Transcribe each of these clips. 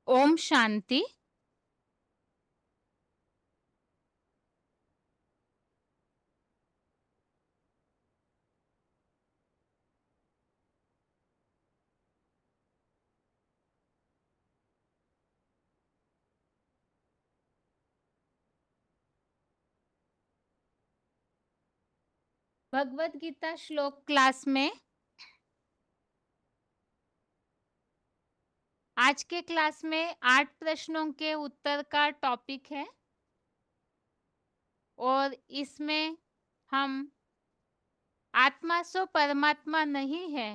ओम शांति। भगवत गीता श्लोक क्लास में आज के क्लास में 8 प्रश्नों के उत्तर का टॉपिक है और इसमें हम आत्मा सो परमात्मा नहीं है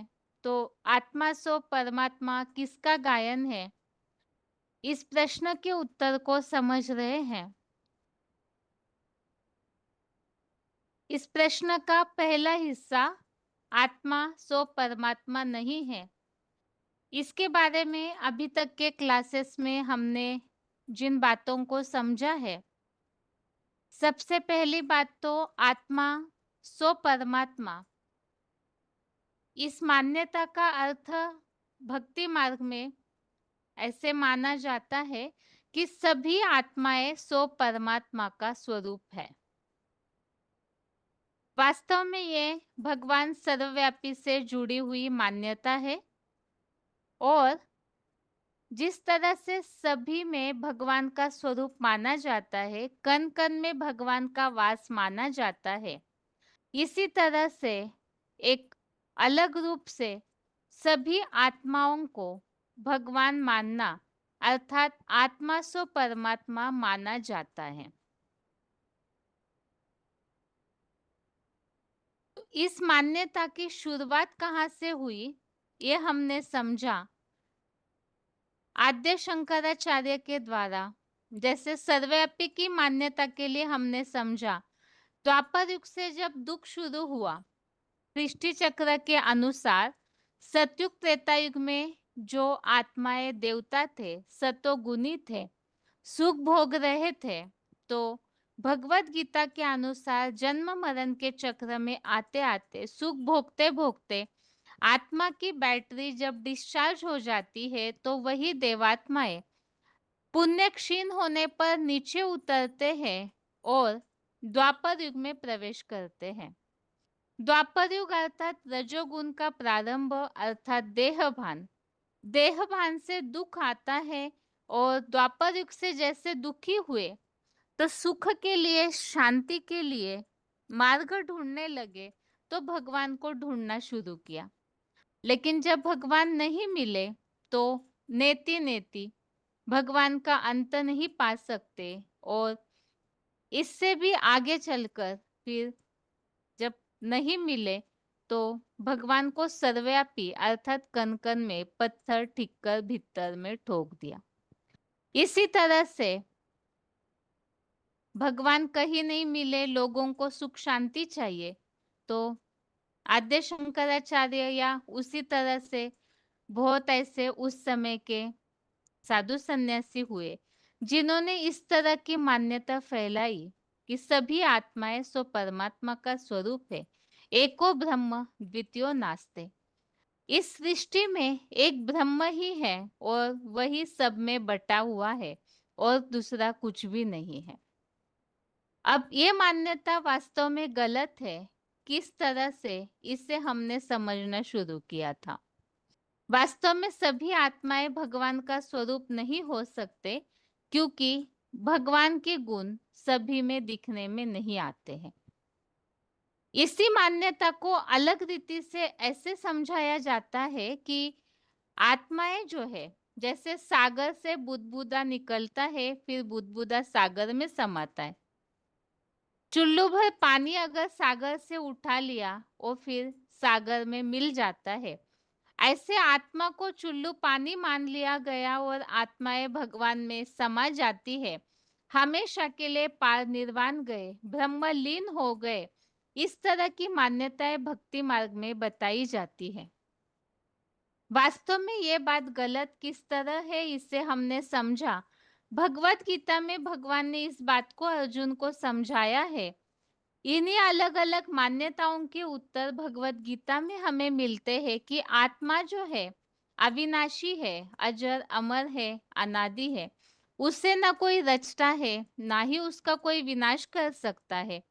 तो आत्मा सो परमात्मा किसका गायन है, इस प्रश्न के उत्तर को समझ रहे हैं। इस प्रश्न का पहला हिस्सा आत्मा सो परमात्मा नहीं है, इसके बारे में अभी तक के क्लासेस में हमने जिन बातों को समझा है, सबसे पहली बात तो आत्मा सो परमात्मा, इस मान्यता का अर्थ भक्ति मार्ग में ऐसे माना जाता है कि सभी आत्माएं सो परमात्मा का स्वरूप है। वास्तव में ये भगवान सर्वव्यापी से जुड़ी हुई मान्यता है और जिस तरह से सभी में भगवान का स्वरूप माना जाता है, कण कण में भगवान का वास माना जाता है, इसी तरह से एक अलग रूप से सभी आत्माओं को भगवान मानना अर्थात आत्मा सो परमात्मा माना जाता है। तो इस मान्यता की शुरुआत कहाँ से हुई, ये हमने समझा आद्य शंकराचार्य के द्वारा। जैसे सर्वव्यापी की मान्यता के लिए हमने समझा द्वापर युग से जब दुख शुरू हुआ, सृष्टि चक्र के अनुसार सतयुग त्रेता युग में जो आत्माएं देवता थे, सतोगुणी थे, सुख भोग रहे थे, तो भगवत गीता के अनुसार जन्म मरण के चक्र में आते आते सुख भोगते भोगते आत्मा की बैटरी जब डिस्चार्ज हो जाती है तो वही देवात्माएं पुण्य क्षीण होने पर नीचे उतरते हैं और द्वापर युग में प्रवेश करते हैं। द्वापर युग अर्थात रजोगुण का प्रारंभ अर्थात देहभान, देहभान से दुख आता है और द्वापर युग से जैसे दुखी हुए तो सुख के लिए, शांति के लिए मार्ग ढूंढने लगे, तो भगवान को ढूंढना शुरू किया। लेकिन जब भगवान नहीं मिले तो नेति नेति भगवान का अंत नहीं पा सकते और इससे भी आगे चलकर फिर जब नहीं मिले तो भगवान को सर्वव्यापी अर्थात कण कण में पत्थर ठिक्कर भीतर में ठोक दिया। इसी तरह से भगवान कहीं नहीं मिले, लोगों को सुख शांति चाहिए, तो आद्य शंकराचार्य या उसी तरह से बहुत ऐसे उस समय के साधु सन्यासी हुए जिन्होंने इस तरह की मान्यता फैलाई कि सभी आत्माएं सो परमात्मा का स्वरूप है, एको ब्रह्म द्वितीयो नास्ते। इस सृष्टि में एक ब्रह्म ही है और वही सब में बटा हुआ है और दूसरा कुछ भी नहीं है। अब ये मान्यता वास्तव में गलत है। किस तरह से, इसे हमने समझना शुरू किया था। वास्तव में सभी आत्माएं भगवान का स्वरूप नहीं हो सकते क्योंकि भगवान के गुण सभी में दिखने में नहीं आते हैं। इसी मान्यता को अलग रीति से ऐसे समझाया जाता है कि आत्माएं जो है, जैसे सागर से बुदबुदा निकलता है, फिर बुदबुदा सागर में समाता है। चुल्लू भर पानी अगर सागर से उठा लिया और फिर सागर में मिल जाता है, ऐसे आत्मा को चुल्लू पानी मान लिया गया और आत्माएं भगवान में समा जाती है, हमेशा के लिए पार निर्वाण गए, ब्रह्मलीन हो गए। इस तरह की मान्यताएं भक्ति मार्ग में बताई जाती है। वास्तव में ये बात गलत किस तरह है, इसे हमने समझा। भगवत गीता में भगवान ने इस बात को अर्जुन को समझाया है। इन्हीं अलग अलग मान्यताओं के उत्तर भगवत गीता में हमें मिलते हैं कि आत्मा जो है अविनाशी है, अजर अमर है, अनादि है। उसे न कोई रचता है, ना ही उसका कोई विनाश कर सकता है।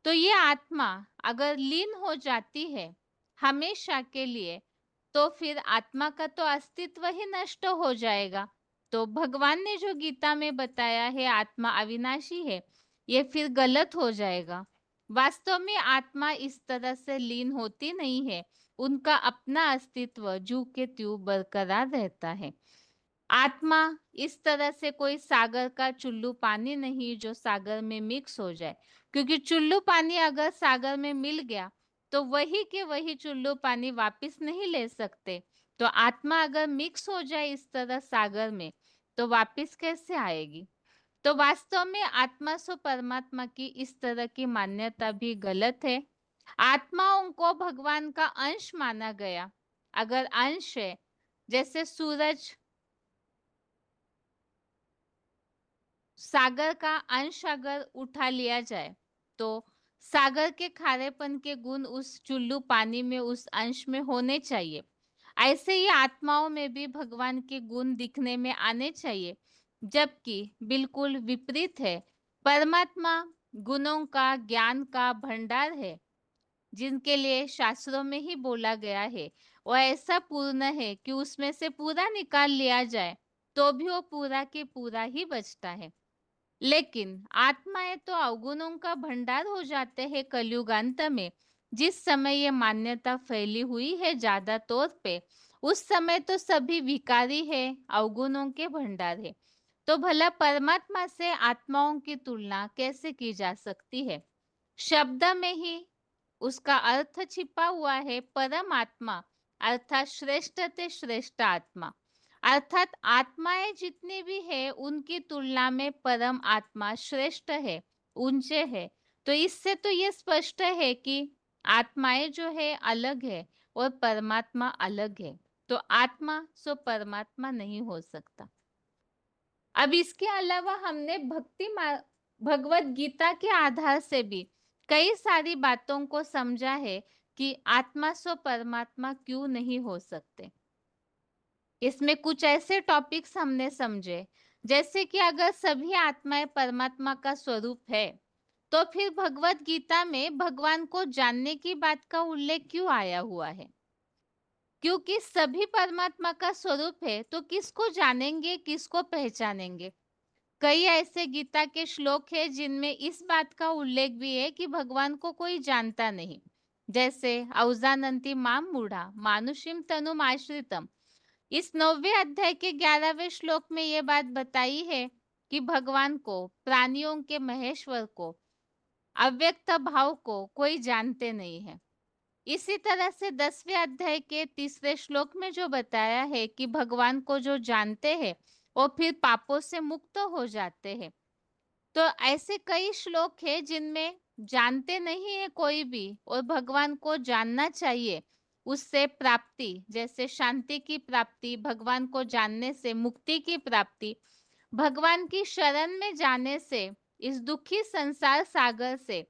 तो ये आत्मा अगर लीन हो जाती है हमेशा के लिए, तो फिर आत्मा का तो अस्तित्व ही नष्ट हो जाएगा। तो भगवान ने जो गीता में बताया है आत्मा अविनाशी है, ये फिर गलत हो जाएगा। वास्तव में आत्मा इस तरह से लीन होती नहीं है, उनका अपना अस्तित्व जू के त्यों बरकरार रहता है। आत्मा इस तरह से कोई सागर का चुल्लू पानी नहीं जो सागर में मिक्स हो जाए, क्योंकि चुल्लू पानी अगर सागर में मिल गया तो वही के वही चुल्लू पानी वापस नहीं ले सकते। तो आत्मा अगर मिक्स हो जाए इस तरह सागर में, तो वापस कैसे आएगी? तो वास्तव में आत्मा सो परमात्मा की इस तरह की मान्यता भी गलत है। आत्माओं को भगवान का अंश माना गया। अगर अंश है, जैसे सूरज सागर का अंश अगर उठा लिया जाए, तो सागर के खारेपन के गुण उस चुल्लू पानी में उस अंश में होने चाहिए। ऐसे ही आत्माओं में भी भगवान के गुण दिखने में आने चाहिए, जबकि बिल्कुल विपरीत है। परमात्मा गुणों का, ज्ञान का भंडार है, जिनके लिए शास्त्रों में ही बोला गया है वो ऐसा पूर्ण है कि उसमें से पूरा निकाल लिया जाए तो भी वो पूरा के पूरा ही बचता है। लेकिन आत्माएं तो अवगुणों का भंडार हो जाते हैं कलयुगांत में। जिस समय ये मान्यता फैली हुई है ज्यादा तौर पे, उस समय तो सभी विकारी है, अवगुणों के भंडार है। तो भला परमात्मा से आत्माओं की तुलना कैसे की जा सकती है? शब्द में ही उसका अर्थ छिपा हुआ है, परम आत्मा अर्थात श्रेष्ठ ते श्रेष्ठ आत्मा। अर्थात आत्माएं जितनी भी है उनकी तुलना में परम आत्मा श्रेष्ठ है, ऊंचे है। तो इससे तो ये स्पष्ट है कि आत्माएं जो है अलग है और परमात्मा अलग है। तो आत्मा सो परमात्मा नहीं हो सकता। अब इसके अलावा हमने भगवत गीता के आधार से भी कई सारी बातों को समझा है कि आत्मा सो परमात्मा क्यों नहीं हो सकते। इसमें कुछ ऐसे टॉपिक्स हमने समझे, जैसे कि अगर सभी आत्माएं परमात्मा का स्वरूप है, तो फिर भगवत गीता में भगवान को जानने की बात का उल्लेख क्यों आया हुआ है? क्योंकि सभी परमात्मा का स्वरूप है, तो किसको जानेंगे, किसको पहचानेंगे? कई ऐसे गीता के श्लोक हैं जिनमें इस बात का उल्लेख भी है कि भगवान को कोई जानता नहीं। जैसे औजानंती माम मूढ़ा मानुषिम तनुम आश्रितम, इस 9वें अध्याय के 11वें श्लोक में ये बात बताई है कि भगवान को, प्राणियों के महेश्वर को, अव्यक्त भाव को कोई जानते नहीं है। इसी तरह से 10वें अध्याय के 3रे श्लोक में जो बताया है कि भगवान को जो जानते हैं वो फिर पापों से मुक्त हो जाते हैं। तो ऐसे कई श्लोक हैं जिनमें जानते नहीं है कोई भी और भगवान को जानना चाहिए, उससे प्राप्ति, जैसे शांति की प्राप्ति, भगवान को जानने से मुक्ति की प्राप्ति, भगवान की शरण में जाने से इस दुखी संसार सागर से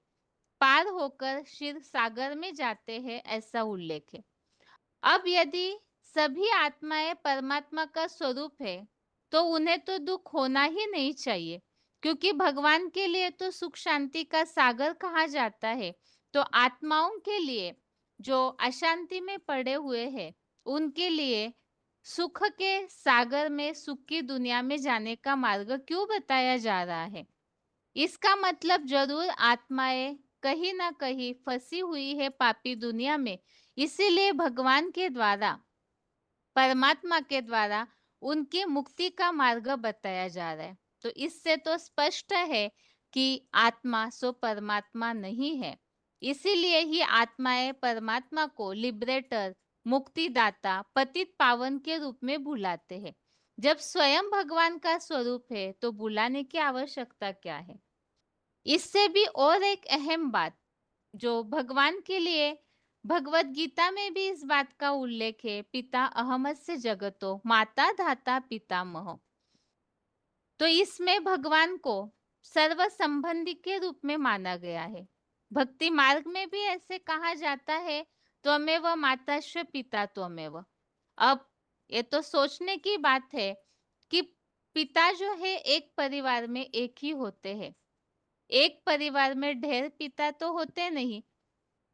पार होकर क्षीर सागर में जाते हैं, ऐसा उल्लेख है। अब यदि सभी आत्माएं परमात्मा का स्वरूप है, तो उन्हें तो दुख होना ही नहीं चाहिए, क्योंकि भगवान के लिए तो सुख शांति का सागर कहा जाता है। तो आत्माओं के लिए जो अशांति में पड़े हुए हैं, उनके लिए सुख के सागर में, सुख की दुनिया में जाने का मार्ग क्यों बताया जा रहा है? इसका मतलब जरूर आत्माएं कहीं ना कहीं फंसी हुई है पापी दुनिया में, इसीलिए भगवान के द्वारा, परमात्मा के द्वारा उनकी मुक्ति का मार्ग बताया जा रहा है। तो इससे तो स्पष्ट है कि आत्मा सो परमात्मा नहीं है। इसीलिए ही आत्माएं परमात्मा को लिबरेटर, मुक्तिदाता, पतित पावन के रूप में बुलाते हैं। जब स्वयं भगवान का स्वरूप है तो बुलाने की आवश्यकता क्या है? इससे भी और एक अहम बात जो भगवान के लिए भगवत गीता में भी इस बात का उल्लेख है, पिता अहमत से जगतो माता धाता पितामह। तो इसमें भगवान को सर्व संबंधी के रूप में माना गया है। भक्ति मार्ग में भी ऐसे कहा जाता है, त्वमेव माताश्च पिता त्वमेव। अब ये तो सोचने की बात है कि पिता जो है एक परिवार में एक ही होते हैं। एक परिवार में ढेर पिता तो होते नहीं।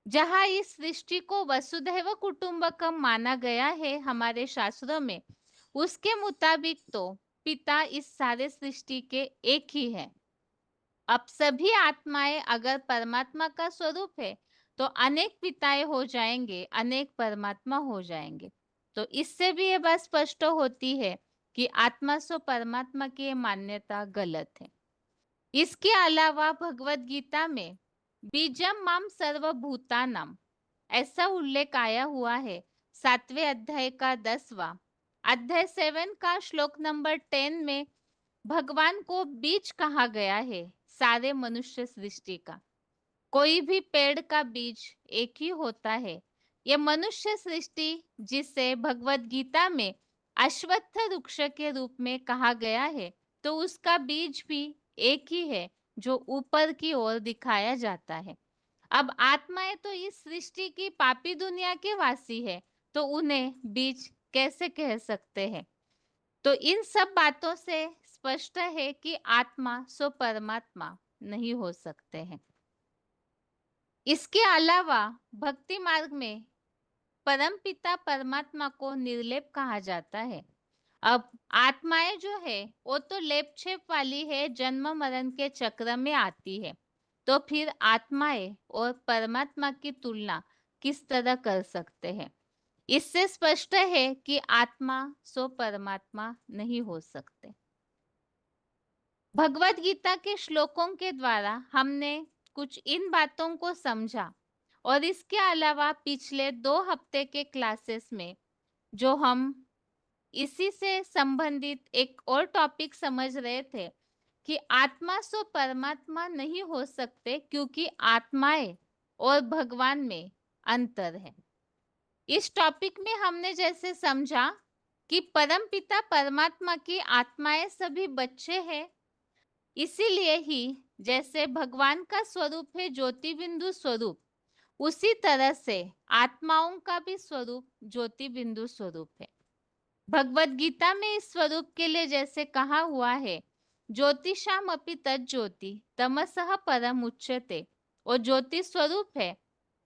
जहाँ इस सृष्टि को वसुधैव कुटुंबकम माना गया है हमारे शास्त्रों में, उसके मुताबिक तो पिता इस सारे सृष्टि के एक ही है। अब सभी आत्माएं अगर परमात्मा का स्वरूप है तो अनेक पिताएं हो जाएंगे, अनेक परमात्मा हो जाएंगे। तो इससे भी ये बात स्पष्ट होती है कि आत्मा सो परमात्मा की ये मान्यता गलत है। इसके अलावा भगवत गीता में बीजम माम सर्वभूतानाम ऐसा उल्लेख आया हुआ है। 7वें अध्याय का 10वां अध्याय 7 का श्लोक नंबर 10 में भगवान को बीज कहा गया है सारे मनुष्य सृष्टि का। कोई भी पेड़ का बीज एक ही होता है। ये मनुष्य सृष्टि जिसे भगवत गीता में अश्वत्थ वृक्ष के रूप में कहा गया है, तो उसका बीज भी एक ही है जो ऊपर की ओर दिखाया जाता है। अब आत्माएं तो इस सृष्टि की पापी दुनिया के वासी है, तो उन्हें बीज कैसे कह सकते हैं? तो इन सब बातों से स्पष्ट है कि आत्मा सो परमात्मा नहीं हो सकते हैं। इसके अलावा भक्ति मार्ग में परम पिता परमात्मा को निर्लेप कहा जाता है। अब आत्माएं जो है वो तो लेप छेप वाली है, जन्म मरण के चक्र में आती है। तो फिर आत्माएं और परमात्मा की तुलना किस तरह कर सकते हैं? इससे स्पष्ट है कि आत्मा सो परमात्मा नहीं हो सकते। भगवत गीता के श्लोकों के द्वारा हमने कुछ इन बातों को समझा, और इसके अलावा पिछले 2 हफ्ते के क्लासेस में जो हम इसी से संबंधित एक और टॉपिक समझ रहे थे कि आत्मा सो परमात्मा नहीं हो सकते, क्योंकि आत्माएं और भगवान में अंतर है। इस टॉपिक में हमने जैसे समझा कि परम पिता परमात्मा की आत्माएं सभी बच्चे हैं, इसीलिए ही जैसे भगवान का स्वरूप है ज्योति बिंदु स्वरूप, उसी तरह से आत्माओं का भी स्वरूप ज्योति बिंदु स्वरूप है। भगवत गीता में इस स्वरूप के लिए जैसे कहा हुआ है, ज्योतिषाम अपि तज्ज्योति तमसः परम उच्यते, और ज्योति स्वरूप है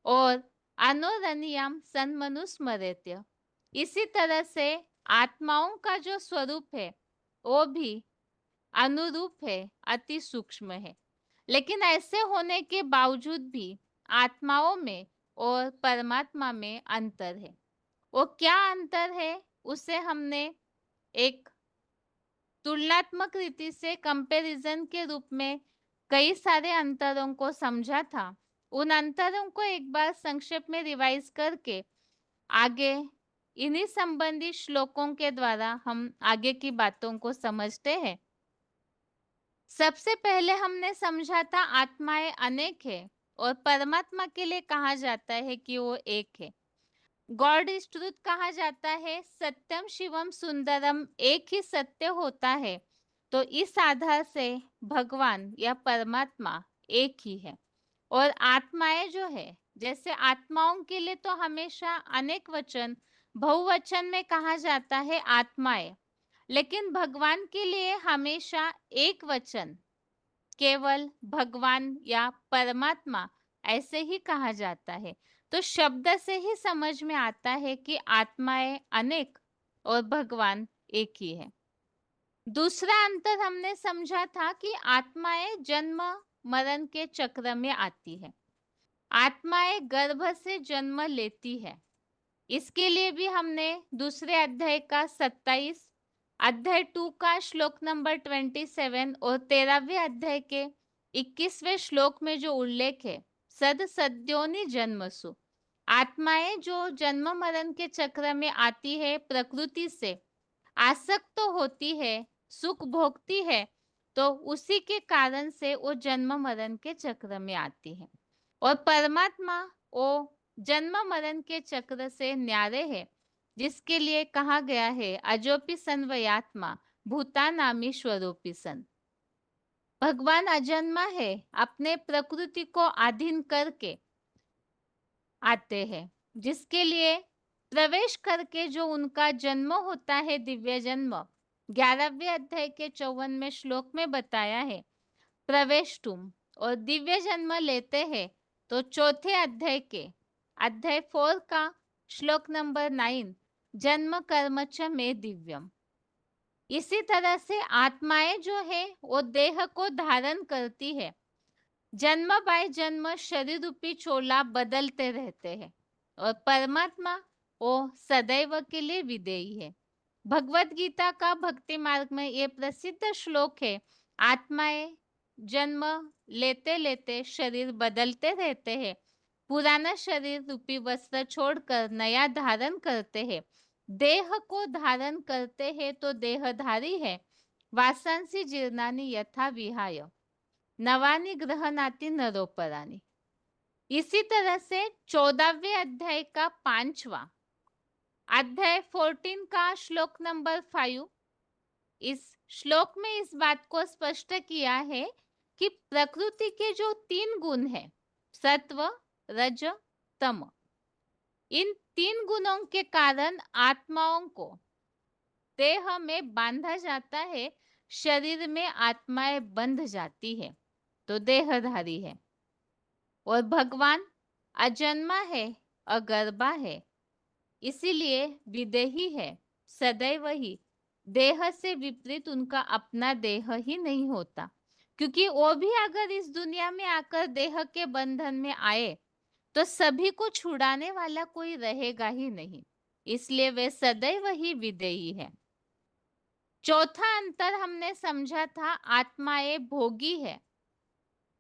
और अनोरणीयम सन्मनुस्मरेत्य। इसी तरह से आत्माओं का जो स्वरूप है वो भी अनुरूप है, अति सूक्ष्म है। लेकिन ऐसे होने के बावजूद भी आत्माओं में और परमात्मा में अंतर है। वो क्या अंतर है उसे हमने एक तुलनात्मक रीति से कंपैरिजन के रूप में कई सारे अंतरों को समझा था। उन अंतरों को एक बार संक्षेप में रिवाइज करके आगे इन्हीं संबंधित श्लोकों के द्वारा हम आगे की बातों को समझते हैं। सबसे पहले हमने समझा था आत्माएं अनेक है और परमात्मा के लिए कहा जाता है कि वो एक है। गॉड इज ट्रुथ कहा जाता है, सत्यम शिवम सुंदरम एक ही सत्य होता है। तो इस आधार से भगवान या परमात्मा एक ही है। और आत्माएं जो है, जैसे आत्माओं के लिए तो हमेशा अनेक वचन बहुवचन में कहा जाता है आत्माएं, लेकिन भगवान के लिए हमेशा एक वचन केवल भगवान या परमात्मा ऐसे ही कहा जाता है। तो शब्द से ही समझ में आता है कि आत्माएं अनेक और भगवान एक ही है। दूसरा अंतर हमने समझा था कि आत्माएं जन्म मरण के चक्र में आती है। आत्माएं गर्भ से जन्म लेती है। इसके लिए भी हमने दूसरे अध्याय का 27 अध्याय 2 का श्लोक नंबर 27 और 13वें अध्याय के 21वें श्लोक में जो उल्लेख है, सद सद्योनि जन्मसु, आत्माएं जो जन्म मरण के चक्र में आती है, प्रकृति से आसक्त तो होती है, सुख भोगती है, तो उसी के कारण से वो जन्म मरण के चक्र में आती है। और परमात्मा वो जन्म मरण के चक्र से न्यारे है, जिसके लिए कहा गया है अजोपि सन वयात्मा भूतानामी स्वरूपी सन। भगवान अजन्मा है, अपने प्रकृति को अधीन करके आते हैं, जिसके लिए प्रवेश करके जो उनका जन्म होता है, दिव्य जन्म, 11वें अध्याय के 54वें श्लोक में बताया है, प्रवेश तुम, और दिव्य जन्म लेते हैं तो चौथे अध्याय के अध्याय 4 का श्लोक नंबर 9, जन्म कर्म च मे दिव्यम। इसी तरह से आत्माएं जो है वो देह को धारण करती है, जन्म बाय जन्म शरीर रूपी चोला बदलते रहते हैं, और परमात्मा वो सदैव के लिए विदेही है। भगवत गीता का भक्ति मार्ग में ये प्रसिद्ध श्लोक है, आत्माएं जन्म लेते लेते शरीर बदलते रहते हैं, पुराना शरीर रूपी वस्त्र छोड़कर नया धारण करते हैं, देह को धारण करते हैं तो देहधारी है, वासांसी जीर्णानि यथा विहाय नवानि गृहणाति नरोपराणि। इसी तरह से 14वें अध्याय का 5वां अध्याय 14 का श्लोक नंबर 5, इस श्लोक में इस बात को स्पष्ट किया है कि प्रकृति के जो 3 गुण हैं, सत्व, रज, तम, इन 3 गुणों के कारण आत्माओं को देह में बांधा जाता है, शरीर में आत्माएं बंध जाती है, तो देहधारी है। और भगवान अजन्मा है, अगर्भा है, इसीलिए विदेही है, सदैव ही। देह से विपरीत उनका अपना देह ही नहीं होता, क्योंकि वो भी अगर इस दुनिया में आकर देह के बंधन में आए तो सभी को छुड़ाने वाला कोई रहेगा ही नहीं, इसलिए वे सदैव ही विदेही है। चौथा अंतर हमने समझा था, आत्माएं भोगी है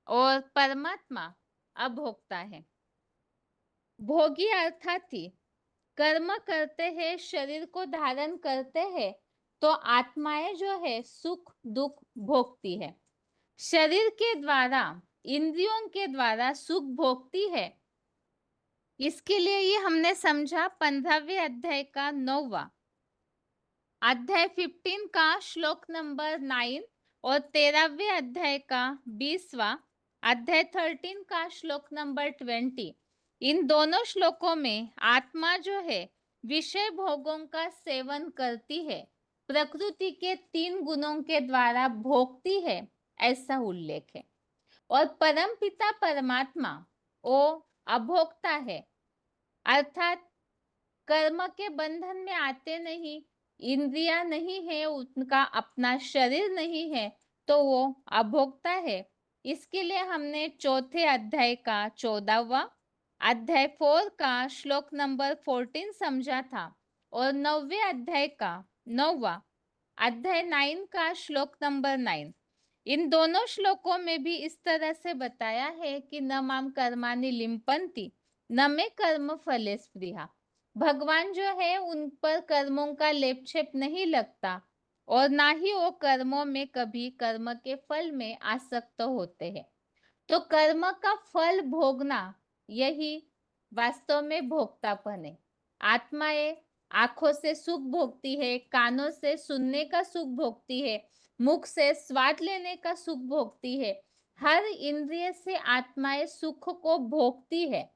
और परमात्मा अभोक्ता है। भोगी अर्थात ही कर्म करते हैं, शरीर को धारण करते हैं, तो आत्माएं जो है सुख दुख भोगती है, शरीर के द्वारा, इंद्रियों के द्वारा सुख भोगती है। इसके लिए ये हमने समझा 15वें अध्याय का 9वां अध्याय 15 का श्लोक नंबर 9 और 13वें अध्याय का 20वां अध्याय 13 का श्लोक नंबर 20। इन दोनों श्लोकों में आत्मा जो है विषय भोगों का सेवन करती है, प्रकृति के 3 गुणों के द्वारा भोगती है, ऐसा उल्लेख है। और परमपिता परमात्मा वो अभोक्ता है, अर्थात कर्म के बंधन में आते नहीं, इंद्रिया नहीं है, उनका अपना शरीर नहीं है, तो वो अभोक्ता है। इसके लिए हमने चौथे अध्याय का 14वां अध्याय 4 का श्लोक नंबर 14 समझा था, और 9वें अध्याय का 9वां अध्याय 9 का श्लोक नंबर 9। इन दोनों श्लोकों में भी इस तरह से बताया है कि न माम कर्माणि लिम्पन्ति न मे कर्म फले स्पृहा। भगवान जो है उन पर कर्मों का लेपछेप नहीं लगता, और ना ही वो कर्मों में कभी कर्म के फल में आसक्त होते हैं। तो कर्म का फल भोगना यही वास्तव में भोक्तापन है। आत्माएं आंखों से सुख भोगती है, कानों से सुनने का सुख भोगती है, मुख से स्वाद लेने का सुख भोगती है, हर इंद्रिय से आत्माएं सुख को भोगती है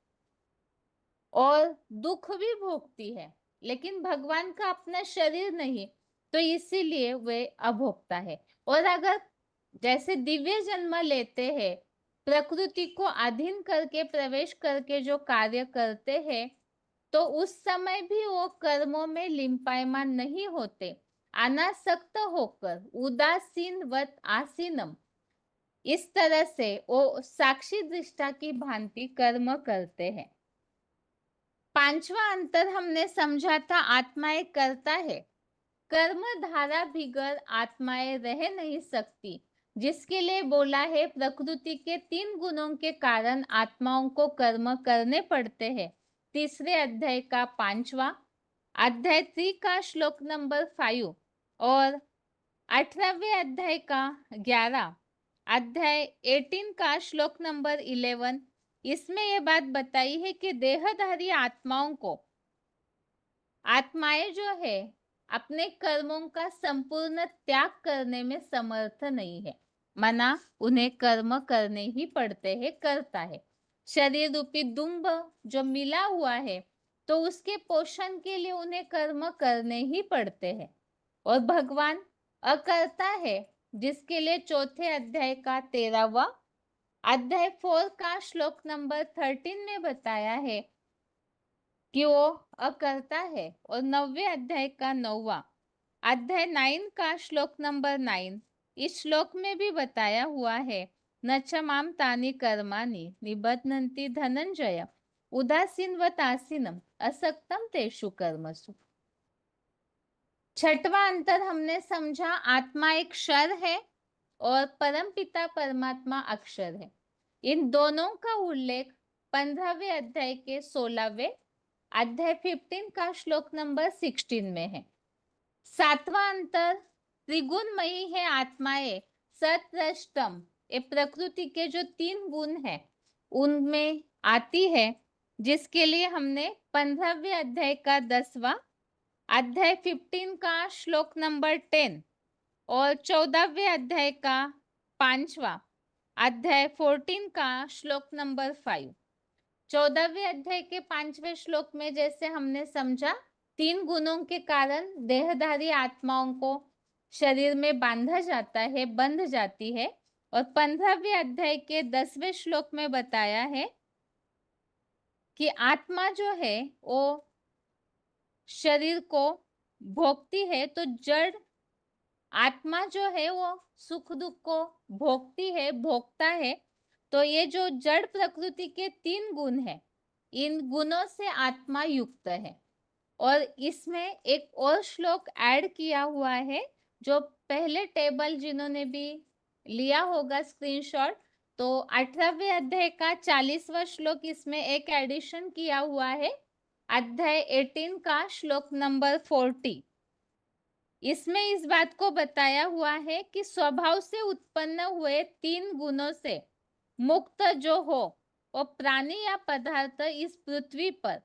और दुख भी भोगती है, लेकिन भगवान का अपना शरीर नहीं, तो इसीलिए वे अभोक्ता है। और अगर जैसे दिव्य जन्म लेते हैं, प्रकृति को अधीन करके प्रवेश करके जो कार्य करते हैं, तो उस समय भी वो कर्मों में लिंपायमान नहीं होते, अनासक्त होकर उदासीन वत आसीनम, इस तरह से वो साक्षी दृष्टा की भांति कर्म करते हैं। 5वां अंतर हमने समझा था, आत्माएं करता है, कर्म धारा बिगर आत्माएं रह नहीं सकती, जिसके लिए बोला है प्रकृति के 3 गुणों के कारण आत्माओं को कर्म करने पड़ते हैं। तीसरे अध्याय का 5वां अध्याय 3 का श्लोक नंबर 5 और 18वें अध्याय का 11 अध्याय 18 का श्लोक नंबर 11, इसमें यह बात बताई है कि देहधारी आत्माओं को, आत्माएं जो है अपने कर्मों का संपूर्ण त्याग करने में समर्थ नहीं है, मना उन्हें कर्म करने ही पड़ते हैं, करता है। शरीर रूपी दुंभ जो मिला हुआ है तो उसके पोषण के लिए उन्हें कर्म करने ही पड़ते हैं। और भगवान अकर्ता है, जिसके लिए चौथे अध्याय का 13वां अध्याय 4 का श्लोक नंबर 13 में बताया है कि वो अकर्ता है। और 9वें अध्याय का 9वां अध्याय 9 का श्लोक नंबर 9 इस श्लोक में भी बताया हुआ है, न च माम तानि कर्माणि निबध्नन्ति धनंजय उदासीनवतासीनम असक्तम तेषु कर्मसु। छठवां अंतर हमने समझा, आत्मा एक क्षर है और परमपिता परमात्मा अक्षर है। इन दोनों का उल्लेख 15वें अध्याय के 16वें अध्याय 15 का श्लोक नंबर 16 में है। सातवां अंतर, त्रिगुणमयी है आत्माएं, सत्रष्टम, ये प्रकृति के जो 3 गुण है उनमें आती है, जिसके लिए हमने 15वें अध्याय का 10वां अध्याय 15 का श्लोक नंबर 10 और 14वें अध्याय का 5वां अध्याय 14 का श्लोक नंबर 5। 14वें अध्याय के 5वें श्लोक में जैसे हमने समझा, 3 गुणों के कारण देहधारी आत्माओं को शरीर में बांधा जाता है, बंध जाती है। और 15वें अध्याय के 10वें श्लोक में बताया है कि आत्मा जो है वो शरीर को भोगती है, तो जड़ आत्मा जो है वो सुख दुख को भोगती है, भोगता है। तो ये जो जड़ प्रकृति के 3 गुण है, इन गुणों से आत्मा युक्त है। और इसमें एक और श्लोक ऐड किया हुआ है, जो पहले टेबल जिन्होंने भी लिया होगा स्क्रीनशॉट, तो 18वें अध्याय का 40वां श्लोक इसमें एक एडिशन किया हुआ है, अध्याय 18 का श्लोक नंबर 40। इसमें इस बात को बताया हुआ है कि स्वभाव से उत्पन्न हुए 3 गुणों से मुक्त जो हो वो प्राणी या पदार्थ इस पृथ्वी पर,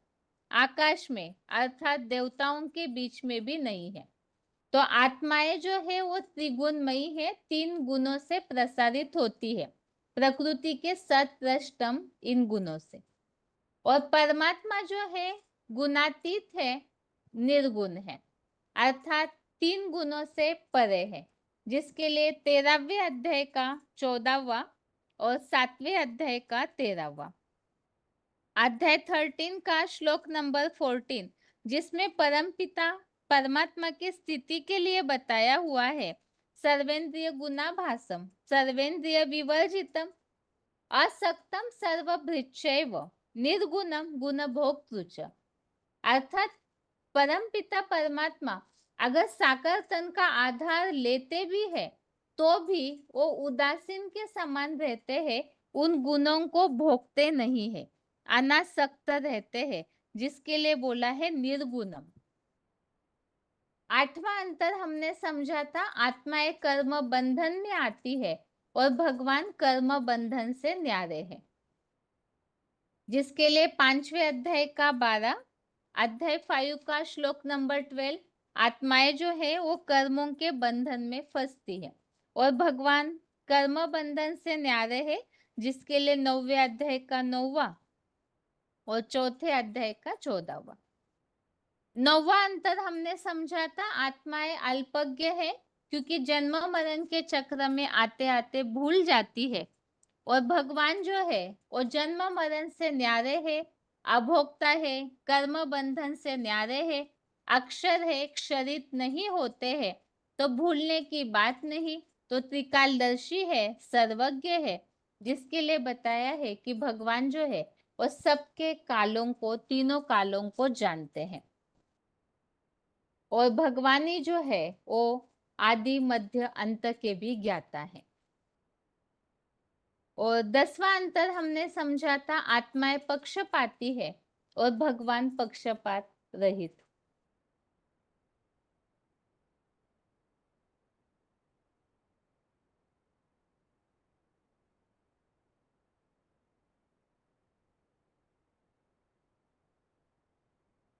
आकाश में अर्थात देवताओं के बीच में भी नहीं है। तो आत्माएं जो है वो त्रिगुणमयी है, 3 गुणों से प्रसारित होती है, प्रकृति के सत्रष्टम इन गुणों से। और परमात्मा जो है गुणातीत है, निर्गुण है, अर्थात 3 गुणों से परे है, जिसके लिए 13वें अध्याय का 14वां और 7वें अध्याय का 13वां अध्याय 13 का श्लोक नंबर 14, जिसमें परमपिता परमात्मा की स्थिति के लिए बताया हुआ है, सर्वेंद्रिय गुणाभासम सर्वेंद्रिय विवर्जितम असक्तम सर्वभृच्छैव निर्गुणम गुणभोक्तृ। अर्थात परमपिता परमात्मा अगर साकार तन का आधार लेते भी है तो भी वो उदासीन के समान रहते हैं, उन गुणों को भोगते नहीं है, अनासक्त रहते हैं, जिसके लिए बोला है निर्गुणम। 8वां अंतर हमने समझा था, आत्मा एक कर्म बंधन में आती है और भगवान कर्म बंधन से न्यारे है, जिसके लिए 5वें अध्याय का 12 अध्याय 5 का श्लोक नंबर 12, आत्माएं जो है वो कर्मों के बंधन में फंसती है और भगवान कर्म बंधन से न्यारे है, जिसके लिए 9वें अध्याय का 9वां और चौथे अध्याय का 14वां। 9वां अंतर हमने समझा था, आत्माएं अल्पज्ञ है, क्योंकि जन्म मरण के चक्र में आते आते भूल जाती है। और भगवान जो है वो जन्म मरण से न्यारे है, अभोक्ता है, कर्म बंधन से न्यारे है, अक्षर है, क्षरित नहीं होते हैं, तो भूलने की बात नहीं, तो त्रिकालदर्शी है, सर्वज्ञ है, जिसके लिए बताया है कि भगवान जो है वो सबके कालों को, तीनों कालों को जानते हैं। और भगवानी जो है वो आदि मध्य अंत के भी ज्ञाता है। और 10वां अंतर हमने समझा था, आत्माएं पक्षपाती है और भगवान पक्षपात रहित।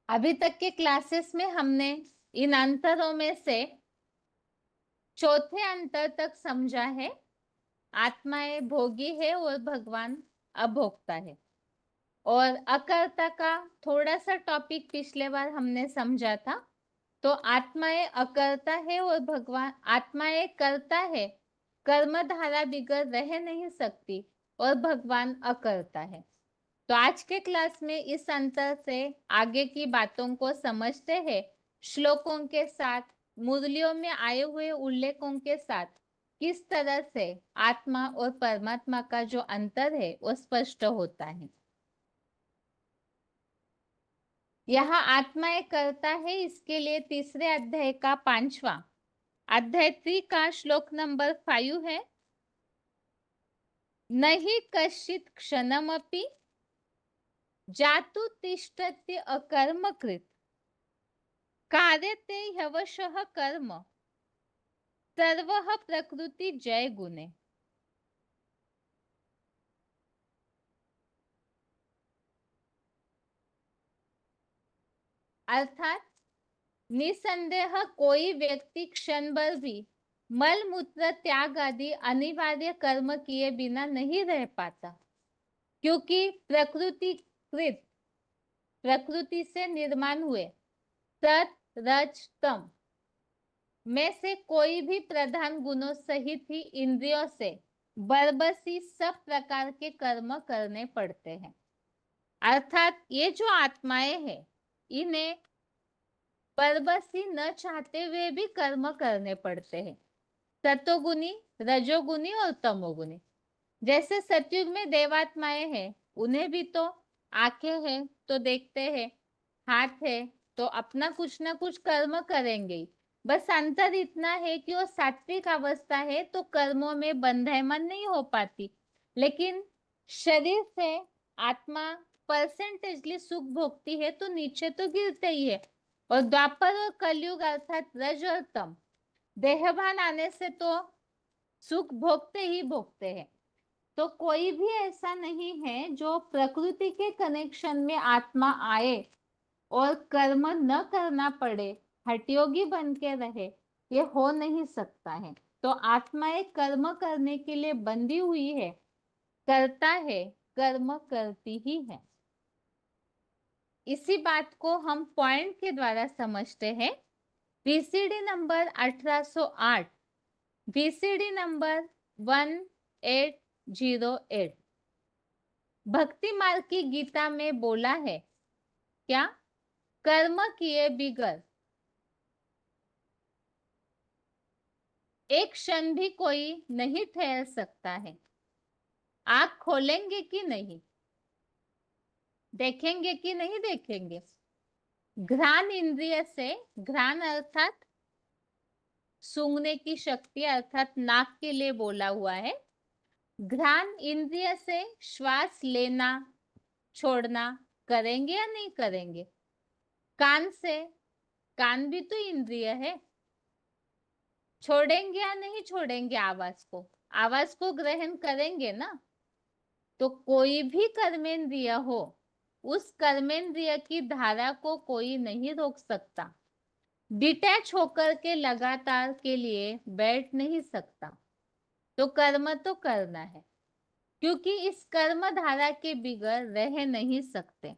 अभी तक के क्लासेस में हमने इन अंतरों में से चौथे अंतर तक समझा है, आत्माएं भोगी है और भगवान अभोक्ता है। और अकर्ता का थोड़ा सा टॉपिक पिछले बार हमने समझा था। तो आत्माएं अकर्ता है और भगवान आत्माएं करता है, कर्मधारा बिगड़ रह नहीं सकती और भगवान अकर्ता है। तो आज के क्लास में इस अंतर से आगे की बातों को समझते हैं, श्लोकों के साथ, मुरलियों में आए हुए उल्लेखों के साथ किस तरह से आत्मा और परमात्मा का जो अंतर है वो स्पष्ट होता है। यहाँ आत्मा एक करता है, इसके लिए तीसरे अध्याय का 5वां अध्याय 3 का श्लोक नंबर 5 है। नहीं कश्चित क्षणमपि जातु तिष्ठत्य अकर्मकृत कार्यते ह्यवशः कर्म सर्वः प्रकृति जय गुणे। अर्थात निसंदेह कोई व्यक्ति क्षण भर भी मल मूत्र त्याग आदि अनिवार्य कर्म किए बिना नहीं रह पाता, क्योंकि प्रकृति से निर्माण हुए सत रज तम में से कोई भी प्रधान गुणों सहित ही इंद्रियों से बरबसी सब प्रकार के कर्म करने पड़ते हैं। अर्थात ये जो आत्माएं हैं, इन्हें बरबसी न चाहते हुए भी कर्म करने पड़ते हैं, सतोगुनी, रजोगुनी और तमोगुनी। जैसे सतयुग में देवात्माएं हैं, उन्हें भी तो आंखें हैं तो देखते हैं, हाथ है तो अपना कुछ ना कुछ कर्म करेंगे ही। बस अंतर इतना है कि वो सात्विक अवस्था है तो कर्मों में बंधेमन नहीं हो पाती, लेकिन शरीर से आत्मा परसेंटेजली सुख भोगती है तो नीचे तो गिरते ही है। और द्वापर और कलयुग अर्थात रज और तम, देहभान आने से तो सुख भोगते ही भोगते हैं। तो कोई भी ऐसा नहीं है जो प्रकृति के कनेक्शन में आत्मा आए और कर्म न करना पड़े, हठयोगी बन के रहे, ये हो नहीं सकता है। तो आत्मा एक कर्म करने के लिए बंधी हुई है, करता है, कर्म करती ही है। इसी बात को हम पॉइंट के द्वारा समझते हैं। वीसीडी नंबर 1808, वीसीडी नंबर 1808 भक्ति मार्ग की गीता में बोला है क्या? कर्म किए बिगर एक क्षण भी कोई नहीं ठहर सकता है। आंख खोलेंगे कि नहीं, देखेंगे कि नहीं देखेंगे? घ्राण इंद्रिय से, घ्राण अर्थात सूंघने की शक्ति, अर्थात नाक के लिए बोला हुआ है। घ्राण इंद्रिय से श्वास लेना छोड़ना करेंगे या नहीं करेंगे? कान से, कान भी तो इंद्रिय है, छोड़ेंगे या नहीं छोड़ेंगे? आवाज को ग्रहण करेंगे ना। तो कोई भी कर्मेंद्रिय हो, उस कर्मेंद्रिय की धारा को कोई नहीं रोक सकता। डिटैच होकर के लगातार के लिए बैठ नहीं सकता। तो कर्म तो करना है, क्योंकि इस कर्म धारा के बिगड़ रह नहीं सकते।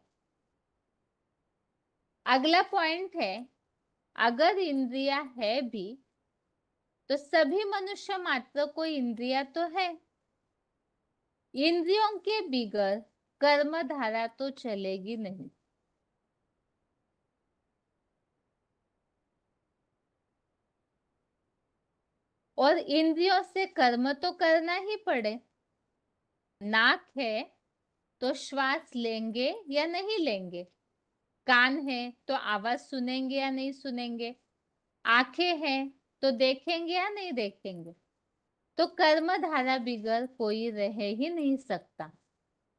अगला पॉइंट है, अगर इंद्रिया है भी तो सभी मनुष्य मात्र को इंद्रिया तो है। इंद्रियों के बिगड़ कर्म धारा तो चलेगी नहीं। और इंद्रियों से कर्म तो करना ही पड़े। नाक है तो श्वास लेंगे या नहीं लेंगे? कान है तो आवाज सुनेंगे या नहीं सुनेंगे? आंखें हैं तो देखेंगे या नहीं देखेंगे? तो कर्म धारा बिगड़ कोई रह ही नहीं सकता।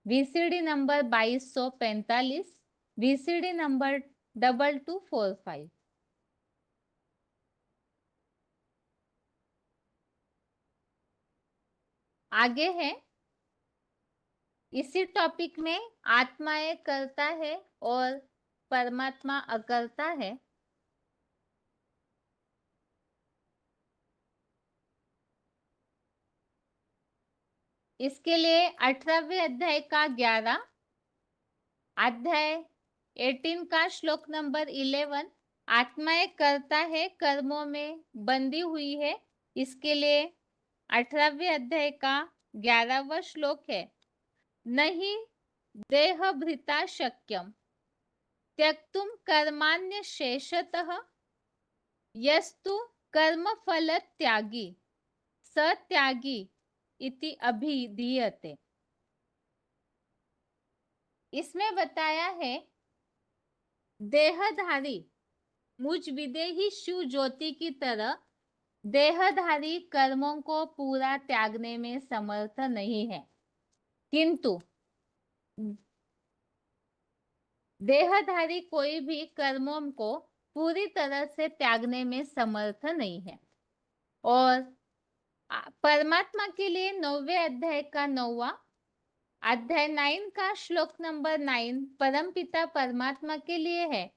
VCD number 2245, VCD number 2245। आगे है, इसी टॉपिक में आत्मा एक करता है और परमात्मा अकर्ता है। इसके लिए 18वें अध्याय का 11, अध्याय 18 का श्लोक नंबर 11, आत्मा एक कर्ता है, कर्मों में बंधी हुई है। इसके लिए 18वें अध्याय का 11वां श्लोक है, नहीं देह भृता शक्यम त्यक्तुम कर्माण्य शेषतः यस्तु कर्म फल त्यागी सत्यागी इति अभिधीयते। इसमें बताया है देहधारी मुझ विदेही शिव ज्योति की तरह देहधारी कर्मों को पूरा त्यागने में समर्थ नहीं है, किंतु देहधारी कोई भी कर्मों को पूरी तरह से त्यागने में समर्थ नहीं है। और परमात्मा के लिए 9वें अध्याय का 9वां अध्याय 9 का श्लोक नंबर 9 परमपिता परमात्मा के लिए है,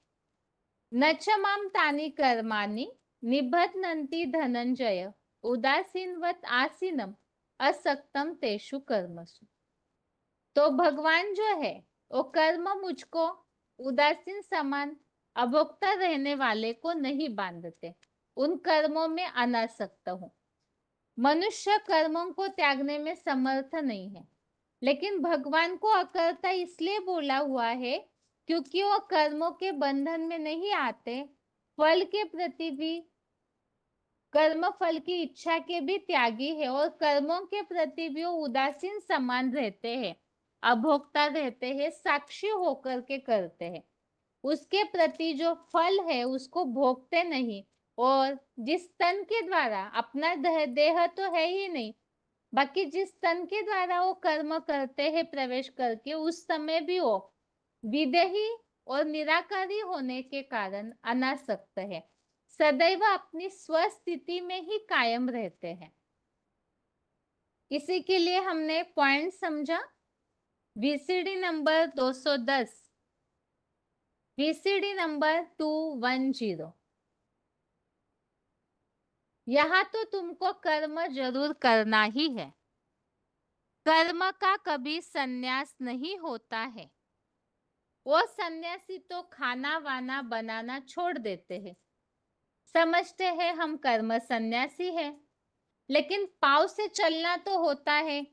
न च माम तानि कर्माणि निबध्नन्ति धनंजय उदासीनवत आसीनम असक्तम तेषु कर्मसु। तो भगवान जो है वो कर्म मुझको उदासीन समान अभोक्ता रहने वाले को नहीं बांधते, उन कर्मों में अनासक्त हूं। मनुष्य कर्मों को त्यागने में समर्थ नहीं है, लेकिन भगवान को अकर्ता इसलिए बोला हुआ है क्योंकि वो कर्मों के बंधन में नहीं आते, फल के प्रति भी कर्म फल की इच्छा के भी त्यागी है और कर्मों के प्रति भी वो उदासीन समान रहते हैं, अभोक्ता रहते हैं, साक्षी होकर के करते हैं। उसके प्रति जो फल है उसको भोगते नहीं, और जिस तन के द्वारा अपना देह तो है ही नहीं, बाकी जिस तन के द्वारा वो कर्म करते हैं प्रवेश करके, उस समय भी वो विदेही और निराकारी होने के कारण अनासक्त है, सदैव अपनी स्वस्थिति में ही कायम रहते हैं। इसी के लिए हमने पॉइंट समझा वीसीडी नंबर 210, वीसीडी नंबर 210। यहाँ तो तुमको कर्म जरूर करना ही है, कर्म का कभी संन्यास नहीं होता है। वो सन्यासी तो खाना वाना बनाना छोड़ देते हैं, समझते हैं हम कर्म सन्यासी है, लेकिन पाँव से चलना तो होता है,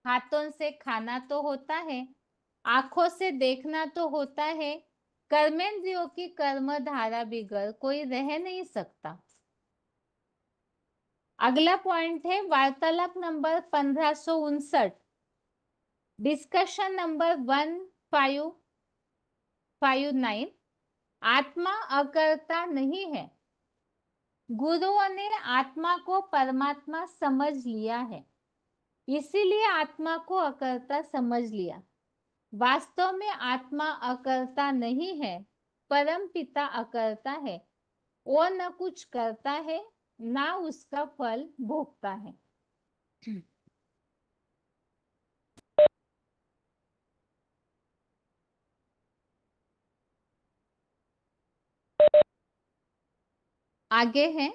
हाथों से खाना तो होता है, आंखों से देखना तो होता है। कर्मेंद्रियों की कर्म धारा बिगड़ कोई रह नहीं सकता। अगला पॉइंट है वार्तालाप नंबर 1559, डिस्कशन नंबर 1559, आत्मा अकर्ता नहीं है। गुरुओं ने आत्मा को परमात्मा समझ लिया है, इसीलिए आत्मा को अकर्ता समझ लिया। वास्तव में आत्मा अकर्ता नहीं है, परम पिता अकर्ता है। वो न कुछ करता है, ना उसका फल भोगता है। आगे है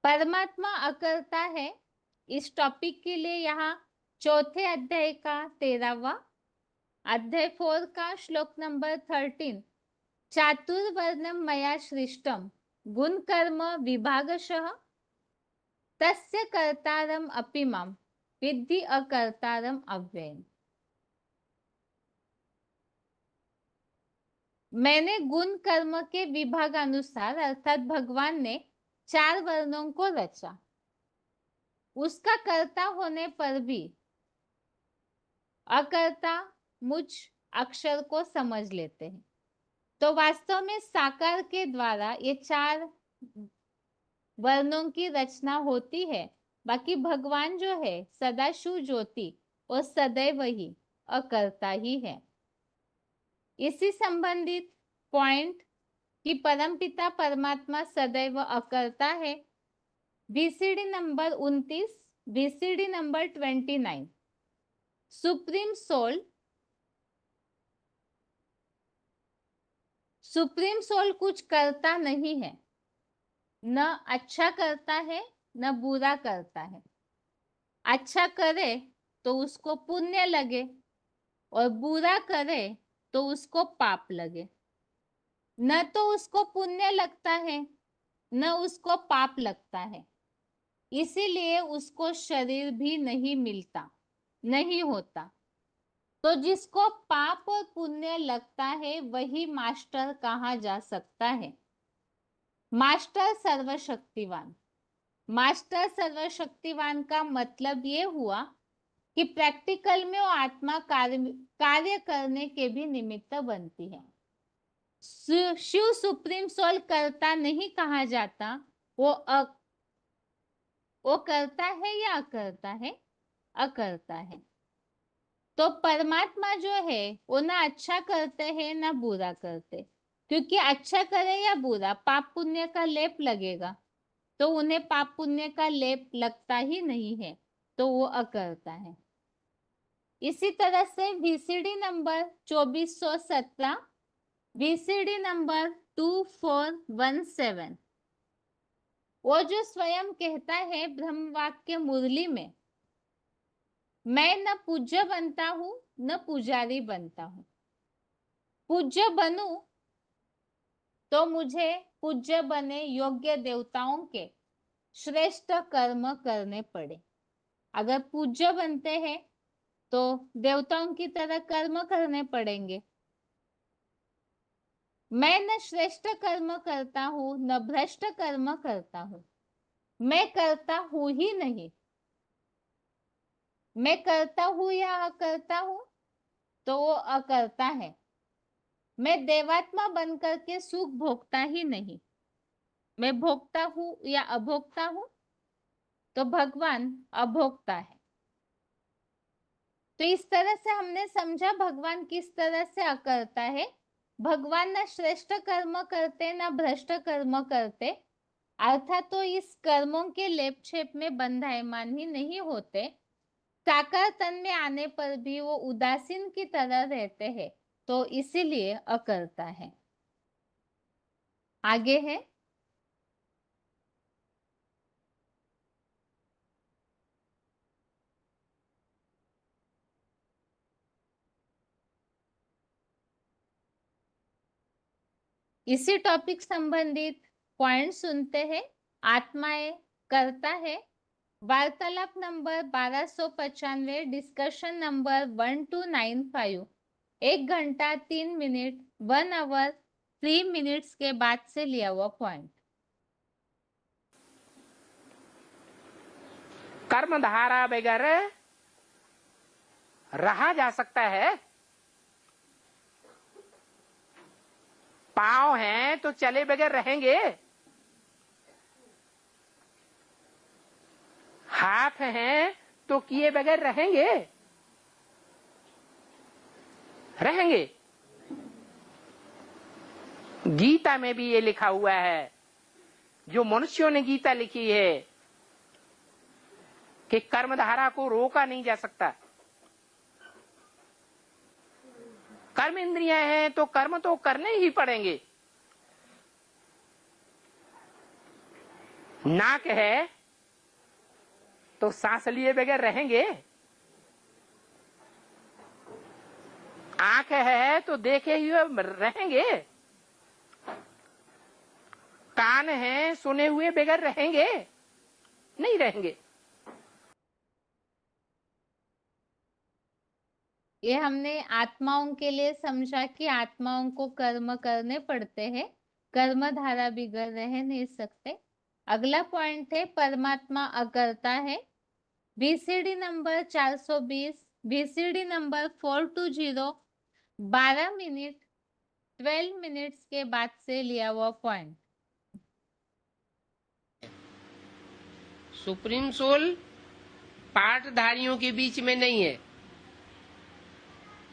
परमात्मा अकर्ता है। इस टॉपिक के लिए यहाँ चौथे अध्याय का 13वां अध्याय 4 का श्लोक नंबर 13, चातुर्वर्णम मया सृष्टम गुण कर्म विभागशः तस्य कर्तारम अपि माम विद्धि अकर्तारम अव्ययम्। मैंने गुण कर्म के विभाग अनुसार अर्थात भगवान ने 4 वर्णों को रचा, उसका कर्ता होने पर भी अकर्ता मुझ अक्षर को समझ लेते हैं। तो वास्तव में साकार के द्वारा ये 4 वर्णों की रचना होती है, बाकी भगवान जो है सदाशिव ज्योति और सदैव ही अकर्ता ही है। इसी संबंधित पॉइंट कि परमपिता परमात्मा सदैव अकर्ता है, VCD number 29, VCD number 29, supreme soul. Supreme soul कुछ करता नहीं है, न अच्छा करता है न बुरा करता है। अच्छा करे तो उसको पुण्य लगे, और बुरा करे तो उसको पाप लगे। न तो उसको पुण्य लगता है, न उसको पाप लगता है, इसीलिए उसको शरीर भी नहीं मिलता, नहीं होता। तो जिसको पाप और पुण्य लगता है वही मास्टर कहा जा सकता है। मास्टर सर्वशक्तिवान। मास्टर सर्वशक्तिवान का मतलब ये हुआ कि प्रैक्टिकल में वो आत्मा कार्य करने के भी निमित्त बनती है। शिव सुप्रीम सोल करता नहीं कहा जाता, वो करता है या अकरता है? अकरता है। तो परमात्मा जो है वो ना अच्छा करते हैं ना बुरा करते, क्योंकि अच्छा करे या बुरा पाप पुण्य का लेप लगेगा, तो उन्हें पाप पुण्य का लेप लगता ही नहीं है, तो वो अकरता है। इसी तरह से वीसीडी नंबर 2417, वीसीडी नंबर 2417, वो जो स्वयं कहता है ब्रह्म वाक्य मुरली में, मैं न पूज्य बनता हूं न पुजारी बनता हूं। पूज्य बनूं तो मुझे पूज्य बने योग्य देवताओं के श्रेष्ठ कर्म करने पड़े। अगर पूज्य बनते हैं तो देवताओं की तरह कर्म करने पड़ेंगे। मैं न श्रेष्ठ कर्म करता हूं न भ्रष्ट कर्म करता हूं, मैं करता हूं ही नहीं। मैं करता हूं या अकरता हूं, तो वो अकरता है। मैं देवात्मा बनकर के सुख भोगता ही नहीं, मैं भोगता हूं या अभोक्ता हूं, तो भगवान अभोक्ता है। तो इस तरह से हमने समझा भगवान किस तरह से अकरता है। भगवान न श्रेष्ठ कर्म करते न भ्रष्ट कर्म करते, अर्थात तो इस कर्मों के लेप छेप में बंधायमान ही नहीं होते। साकार तन में आने पर भी वो उदासीन की तरह रहते हैं, तो इसीलिए अकरता है। आगे है इसी टॉपिक संबंधित पॉइंट सुनते हैं। आत्माएं करता है, वार्तालाप नंबर 1295, डिस्कशन नंबर 1295, 1 घंटा 3 मिनट, 1 आवर 3 मिनट्स के बाद से लिया हुआ पॉइंट। कर्म धारा बगैर रहा जा सकता है? पांव हैं तो चले बगैर रहेंगे? हाथ हैं तो किए बगैर रहेंगे? रहेंगे। गीता में भी ये लिखा हुआ है, जो मनुष्यों ने गीता लिखी है, कि कर्मधारा को रोका नहीं जा सकता। कर्म इंद्रियां हैं तो कर्म तो करने ही पड़ेंगे। नाक है तो सांस लिए बगैर रहेंगे? आंख है तो देखे हुए रहेंगे? कान है सुने हुए बगैर रहेंगे? नहीं रहेंगे। ये हमने आत्माओं के लिए समझा कि आत्माओं को कर्म करने पड़ते हैं, कर्म धारा बिगड़ रह नहीं सकते। अगला पॉइंट है परमात्मा अकर्ता है। BCD number 420, BCD number 420, 12 minute 12 minutes के बाद से लिया हुआ पॉइंट। सुप्रीम सोल पाठधारियों के बीच में नहीं है,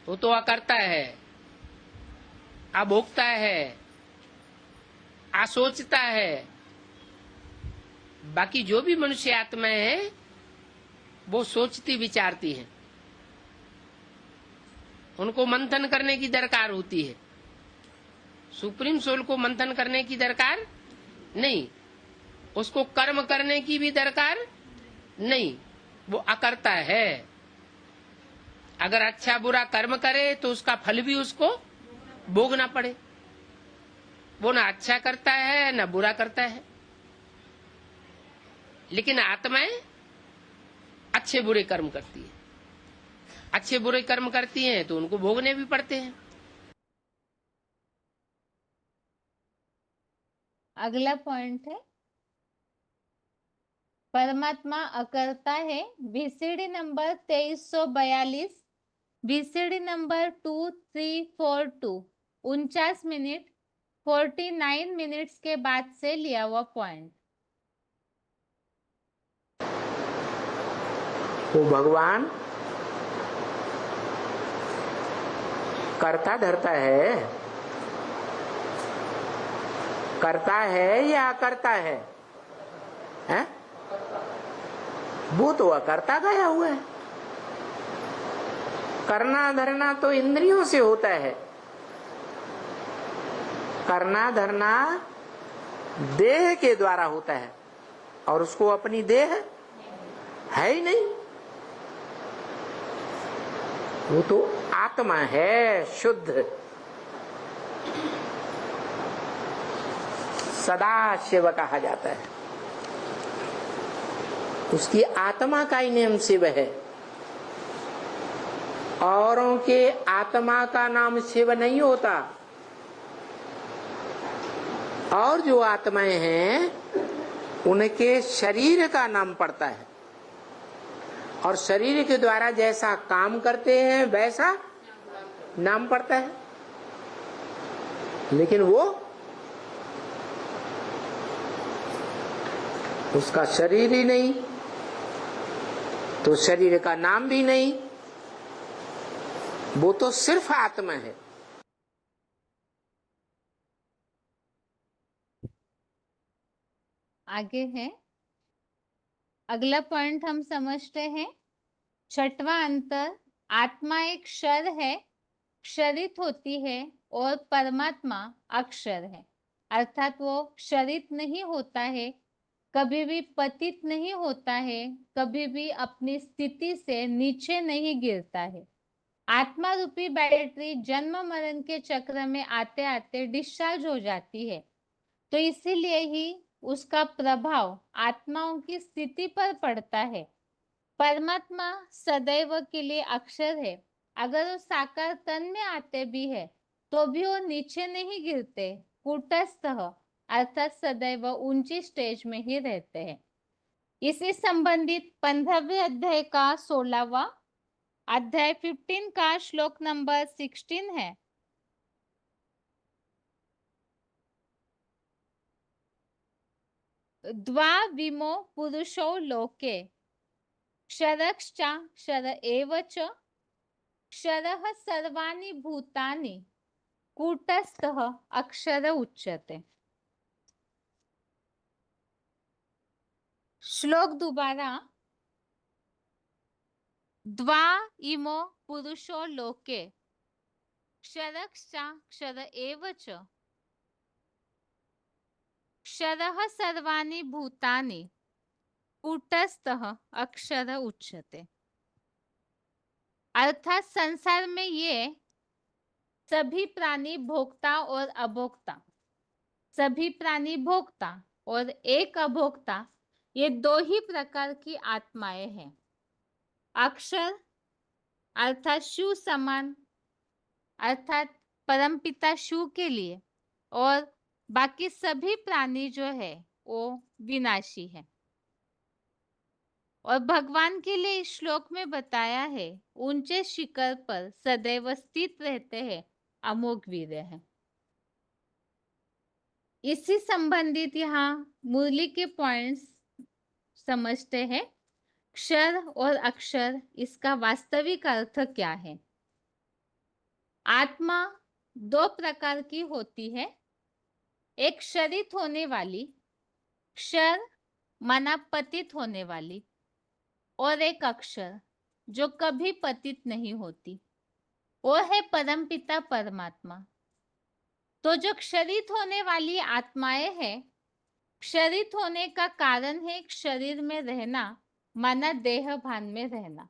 वो तो अकर्ता है, अभोक्ता है, असोचता है। बाकी जो भी मनुष्य आत्माएं हैं वो सोचती विचारती हैं, उनको मंथन करने की दरकार होती है। सुप्रीम सोल को मंथन करने की दरकार नहीं, उसको कर्म करने की भी दरकार नहीं, वो अकर्ता है। अगर अच्छा बुरा कर्म करे तो उसका फल भी उसको भोगना पड़े। वो ना अच्छा करता है ना बुरा करता है, लेकिन आत्माएं अच्छे बुरे कर्म करती है। अच्छे बुरे कर्म करती हैं तो उनको भोगने भी पड़ते हैं। अगला पॉइंट है, परमात्मा अकर्ता है। BCD number 2342, BCD number 2342, 49 minute 49 minutes के बाद से लिया हुआ पॉइंट। वो भगवान करता धरता है, करता है या अकर्ता है? हैं? वो तो अकर्ता गया हुआ है। करना धरना तो इंद्रियों से होता है, करना धरना देह के द्वारा होता है, और उसको अपनी देह है ही नहीं। वो तो आत्मा है, शुद्ध सदा शिव कहा जाता है। उसकी आत्मा का ही नाम शिव है। औरों के आत्मा का नाम शिव नहीं होता। और जो आत्माएं हैं उनके शरीर का नाम पड़ता है, और शरीर के द्वारा जैसा काम करते हैं वैसा नाम पड़ता है। लेकिन वो उसका शरीर ही नहीं, तो शरीर का नाम भी नहीं, वो तो सिर्फ आत्मा है। आगे है, अगला पॉइंट हम समझते हैं। छठवां अंतर, आत्मा एक क्षर है, क्षरित होती है, और परमात्मा अक्षर है, अर्थात वो क्षरित नहीं होता है, कभी भी पतित नहीं होता है, कभी भी अपनी स्थिति से नीचे नहीं गिरता है। आत्मा रूपी बैटरी जन्म मरण के चक्र में आते आते डिस्चार्ज हो जाती है, तो इसीलिए ही उसका प्रभाव आत्माओं की स्थिति पर पड़ता है। परमात्मा सदैव के लिए अक्षर है। अगर वो साकार तन में आते भी है तो भी वो नीचे नहीं गिरते, कूटस्थ अर्थात सदैव ऊंची स्टेज में ही रहते हैं। इसी संबंधित 15वें अध्याय का 16वां अध्याय 15 का श्लोक नंबर 16 है। द्वाविमो पुरुषो लोके, क्षरश्चा क्षर एव च, क्षरः सर्वाणि भूतानि, कूटस्थः अक्षर उच्यते। श्लोक दोबारा, द्वा इमो पुरुषो लोके, क्षरश्चा क्षर एव च, क्षरः सर्वाणि भूतानि, कूटस्थः अक्षर उच्यते। अर्थात संसार में ये सभी प्राणी भोक्ता और अभोक्ता, सभी प्राणी भोक्ता और एक अभोक्ता, ये दो ही प्रकार की आत्माएं हैं। अक्षर अर्थात शिव समान, अर्थात परमपिता शिव के लिए, और बाकी सभी प्राणी जो है वो विनाशी है। और भगवान के लिए इस श्लोक में बताया है, ऊंचे शिखर पर सदैव स्थित रहते हैं, अमोघ वीर है। इसी संबंधित यहाँ मुरली के पॉइंट्स समझते हैं। क्षर और अक्षर, इसका वास्तविक अर्थ क्या है? आत्मा दो प्रकार की होती है, एक क्षरित होने वाली, क्षर माना पतित होने वाली, और एक अक्षर जो कभी पतित नहीं होती, वो है परमपिता परमात्मा। तो जो क्षरित होने वाली आत्माएं हैं, क्षरित होने का कारण है शरीर में रहना, माना देह भान में रहना।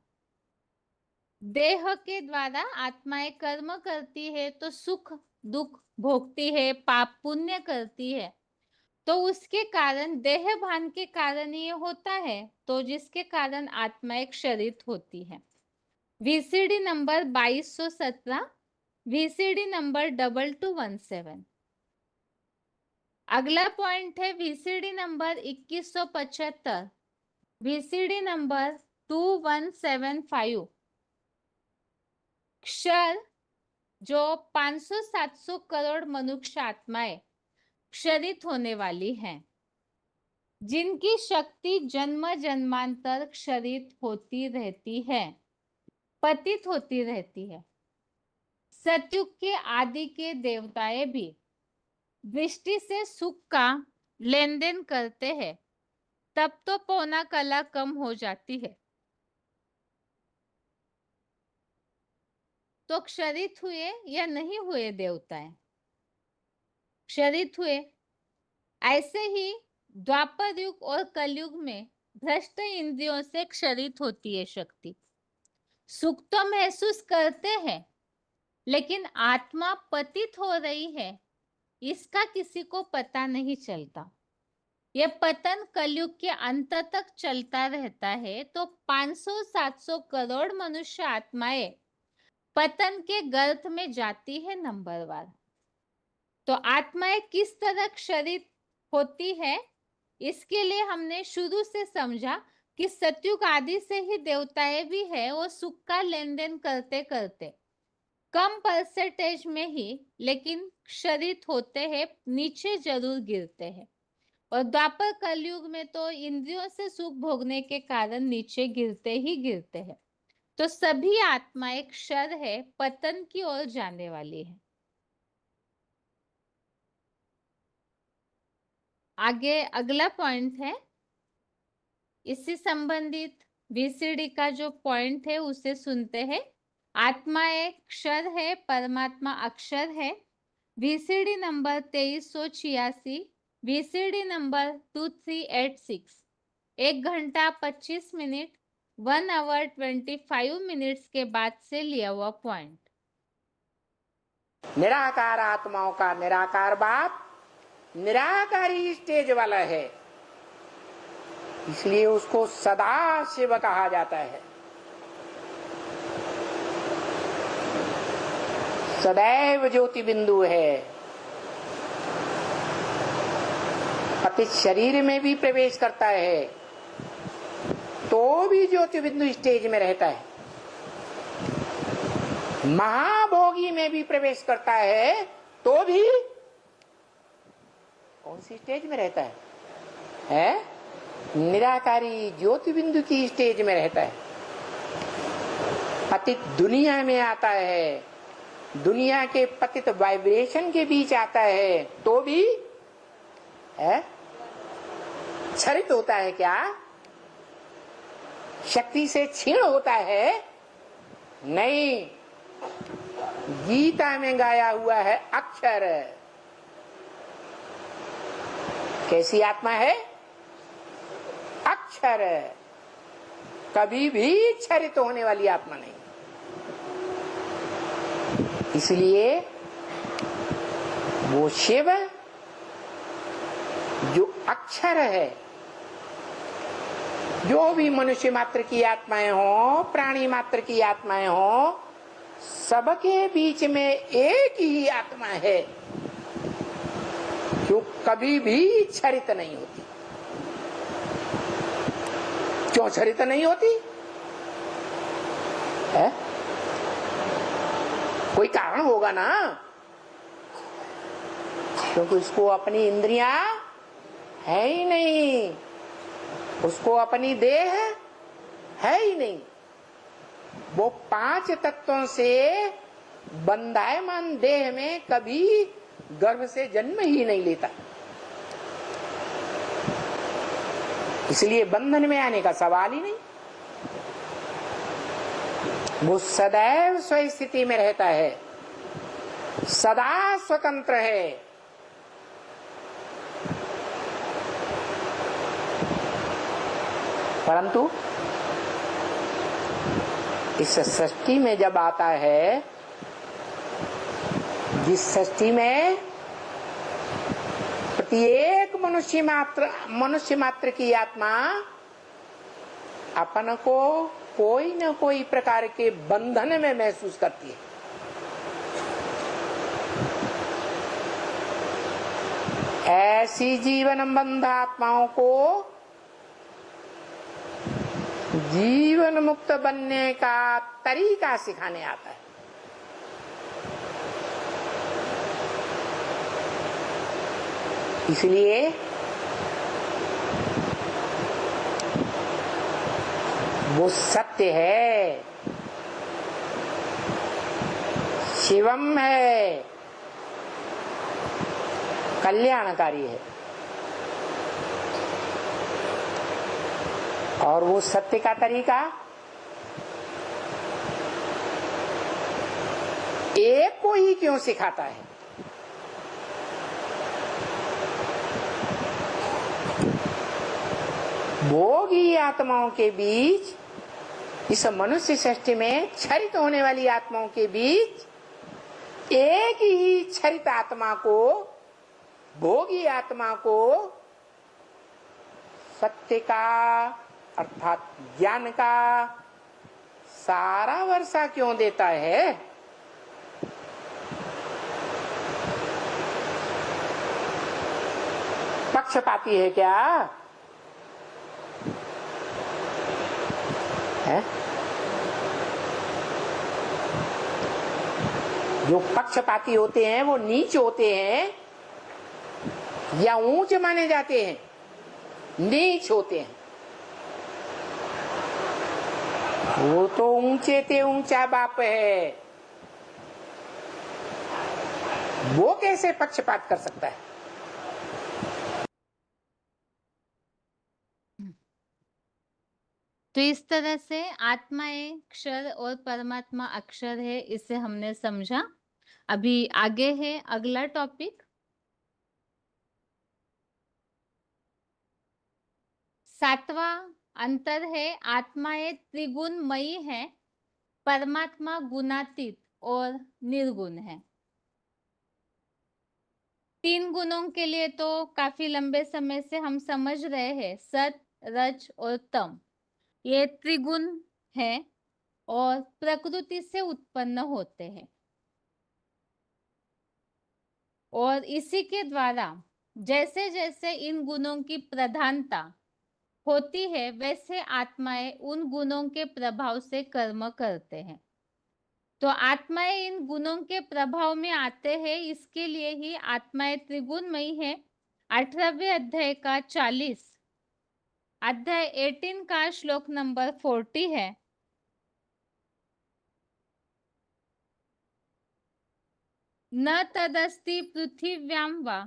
देह के द्वारा आत्माएं कर्म करती है तो सुख दुख भोगती है, पाप पुण्य करती है, तो उसके कारण देह भान के कारण ये होता है, तो जिसके कारण आत्माएं क्षरित होती है। VCD number 2217, VCD number 2217। अगला पॉइंट है वीसीडी नंबर 2175, वीसीडी नंबर 2175। क्षर जो 500-700 करोड़ मनुष्य आत्माएं क्षरित होने वाली हैं, जिनकी शक्ति जन्म जन्मांतर क्षरित होती रहती है, पतित होती रहती है। सतयुग के आदि के देवताएं भी दृष्टि से सुख का लेन देन करते हैं, तब तो पौना कला कम हो जाती है। तो क्षरित हुए या नहीं हुए देवताएं? क्षरित हुए। ऐसे ही द्वापर युग और कलयुग में भ्रष्ट इंद्रियों से क्षरित होती है शक्ति। सुख तो महसूस करते हैं, लेकिन आत्मा पतित हो रही है, इसका किसी को पता नहीं चलता। यह पतन कलयुग के अंत तक चलता रहता है, तो 500-700 करोड़ मनुष्य आत्माएं पतन के गर्त में जाती है नंबरवार। तो आत्माएं किस तरह क्षरित होती है, इसके लिए हमने शुरू से समझा कि सतयुग आदि से ही देवताएं भी है, वो सुख का लेन देन करते करते कम परसेंटेज में ही, लेकिन क्षरित होते हैं, नीचे जरूर गिरते हैं। और द्वापर कलयुग में तो इंद्रियों से सुख भोगने के कारण नीचे गिरते ही गिरते हैं। तो सभी आत्माएं क्षर है, पतन की ओर जाने वाली है। आगे अगला पॉइंट है, इससे संबंधित वीसीडी का जो पॉइंट है उसे सुनते हैं। आत्मा एक क्षर है, परमात्मा अक्षर है। VCD number 2386, VCD number 2386। 1 घंटा 25 मिनट 1 आवर 25 मिनट्स के बाद से लिया हुआ पॉइंट। निराकार आत्माओं का निराकार बाप निराकारी स्टेज वाला है, इसलिए उसको सदा शिव कहा जाता है। सदैव ज्योति बिंदु है। पतित शरीर में भी प्रवेश करता है तो भी ज्योति बिंदु स्टेज में रहता है। महाभोगी में भी प्रवेश करता है तो भी कौन सी स्टेज में रहता है? निराकारी ज्योति बिंदु की स्टेज में रहता है। पतित दुनिया में आता है, दुनिया के पतित वाइब्रेशन के बीच आता है तो भी क्षरित होता है। क्या शक्ति से क्षीण होता है? नहीं। गीता में गाया हुआ है अक्षर। कैसी आत्मा है? अक्षर। कभी भी क्षरित होने वाली आत्मा नहीं। इसलिए वो शिव जो अक्षर है, जो भी मनुष्य मात्र की आत्माएं हो, प्राणी मात्र की आत्माएं हो, सबके बीच में एक ही आत्मा है जो कभी भी क्षरित नहीं होती। क्यों क्षरित नहीं होती है? कोई कारण होगा ना, क्योंकि उसको अपनी इंद्रियां है ही नहीं, उसको अपनी देह है ही नहीं। वो 5 तत्वों से बंधायमान देह में कभी गर्भ से जन्म ही नहीं लेता, इसलिए बंधन में आने का सवाल ही नहीं। वो सदैव स्वस्थिति में रहता है, सदा स्वतंत्र है। परंतु इस सृष्टि में जब आता है, जिस सृष्टि में प्रत्येक मनुष्य मात्र की आत्मा अपन को कोई न कोई प्रकार के बंधन में महसूस करती है। ऐसी जीवन बंध आत्माओं को जीवन मुक्त बनने का तरीका सिखाने आता है। इसलिए वो सत्य है, शिवम है, कल्याणकारी है। और वो सत्य का तरीका एक को ही क्यों सिखाता है? भोगी आत्माओं के बीच, इस मनुष्य सृष्टि में क्षरित होने वाली आत्माओं के बीच एक ही क्षरित आत्मा को, भोगी आत्मा को सत्य का अर्थात ज्ञान का सारा वर्षा क्यों देता है? पक्षपाती है क्या है? जो पक्षपाती होते हैं वो नीच होते हैं या ऊंच माने जाते हैं? नीच होते हैं। वो तो ऊंचे ते ऊंचा बाप है, वो कैसे पक्षपात कर सकता है? तो इस तरह से आत्मा एक क्षर और परमात्मा अक्षर है, इसे हमने समझा। अभी आगे है अगला टॉपिक, सातवां अंतर है आत्मा एक त्रिगुणमयी है, परमात्मा गुणातीत और निर्गुण है। तीन गुणों के लिए तो काफी लंबे समय से हम समझ रहे हैं, सत, रज और तम। ये त्रिगुण है और प्रकृति से उत्पन्न होते हैं और इसी के द्वारा जैसे जैसे इन गुणों की प्रधानता होती है वैसे आत्माएं उन गुणों के प्रभाव से कर्म करते हैं। तो आत्माएं इन गुणों के प्रभाव में आते हैं, इसके लिए ही आत्माएं त्रिगुणमयी है। 18वें अध्याय का 40, अध्याय 18 का श्लोक नंबर 40 है। न तदस्ति पृथिव्यां वा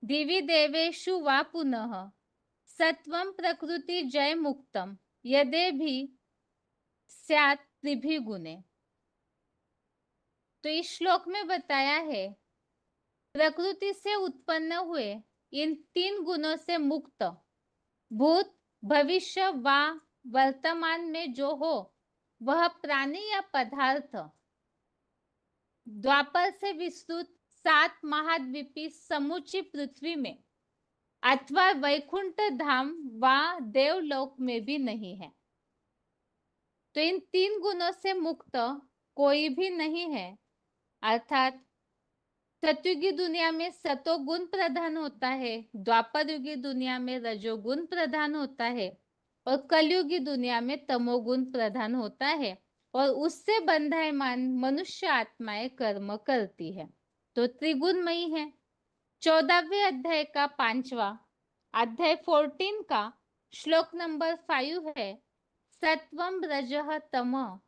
दिवि देवेषु वा पुनः सत्वं प्रकृति जय मुक्तम यदे भी स्यात् त्रिभि गुणे। तो इस श्लोक में बताया है प्रकृति से उत्पन्न हुए इन तीन गुणों से मुक्त भूत, भविष्य व वर्तमान में जो हो वह प्राणी या पदार्थ द्वापर से विस्तृत 7 महाद्वीपी समूची पृथ्वी में अथवा वैकुंठ धाम व देवलोक में भी नहीं है। तो इन तीन गुणों से मुक्त कोई भी नहीं है, अर्थात सतयुगी दुनिया में सतोगुण प्रधान होता है, द्वापर युगी दुनिया में रजोगुण प्रधान होता है और कलयुगी दुनिया में तमोगुण प्रधान होता है और उससे बंधायमान मनुष्य आत्माएं कर्म करती है। तो त्रिगुणमयी है। 14वें अध्याय का 5वां अध्याय 14 का श्लोक नंबर 5 है, सत्वं रजः तमः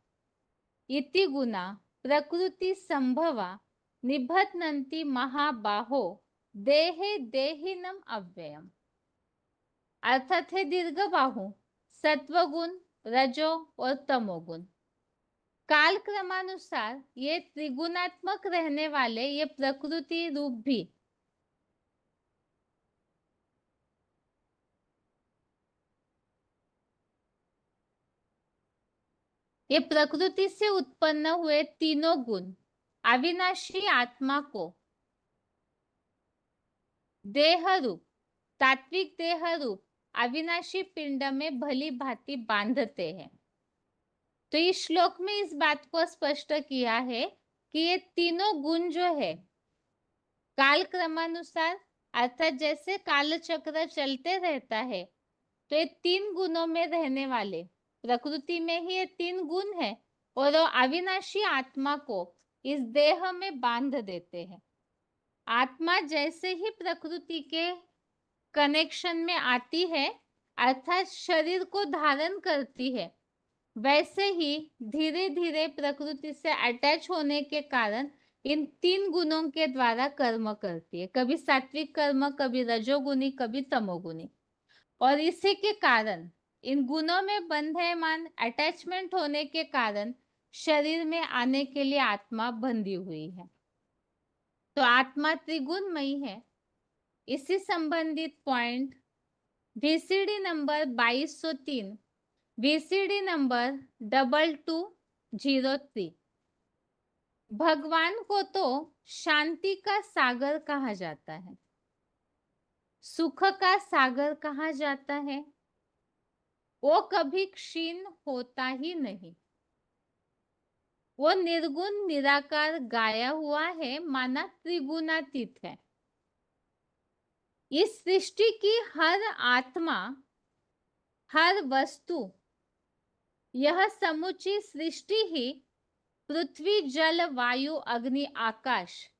इति गुणा प्रकृति संभवा निबध्नन्ति महाबाहो देहे देहिनम अव्ययम। अर्थात है दीर्घ बाहु, सत्वगुण, रजो और तमोगुण काल क्रमानुसार ये त्रिगुणात्मक रहने वाले ये प्रकृति रूप भी ये प्रकृति से उत्पन्न हुए तीनों गुण अविनाशी आत्मा को देह रूप, तात्विक देह रूप अविनाशी पिंड में भली भांति बांधते हैं। तो इस श्लोक में इस बात को स्पष्ट किया है कि ये तीनों गुण जो है काल क्रमानुसार, अर्थात जैसे काल चक्र चलते रहता है, तो ये तीन गुणों में रहने वाले प्रकृति में ही ये तीन गुण है और वो अविनाशी आत्मा को इस देह में बांध देते हैं। आत्मा जैसे ही प्रकृति के कनेक्शन में आती है, अर्थात शरीर को धारण करती है, वैसे ही धीरे धीरे प्रकृति से अटैच होने के कारण इन तीन गुणों के द्वारा कर्म करती है, कभी सात्विक कर्म, कभी रजोगुणी, कभी तमोगुणी। और इसी के कारण इन गुणों में बंधेमान अटैचमेंट होने के कारण शरीर में आने के लिए आत्मा बंधी हुई है। तो आत्मा त्रिगुणमयी है। इसी संबंधित point VCD number 2203, VCD number 2203। भगवान को तो शांति का सागर कहा जाता है, सुख का सागर कहा जाता है। वो कभी क्षीण होता ही नहीं। वो निर्गुण निराकार गाया हुआ है, माना त्रिगुणातीत है। इस सृष्टि की हर आत्मा, हर वस्तु, यह समुची सृष्टि ही पृथ्वी, जल, वायु, अग्नि, आकाश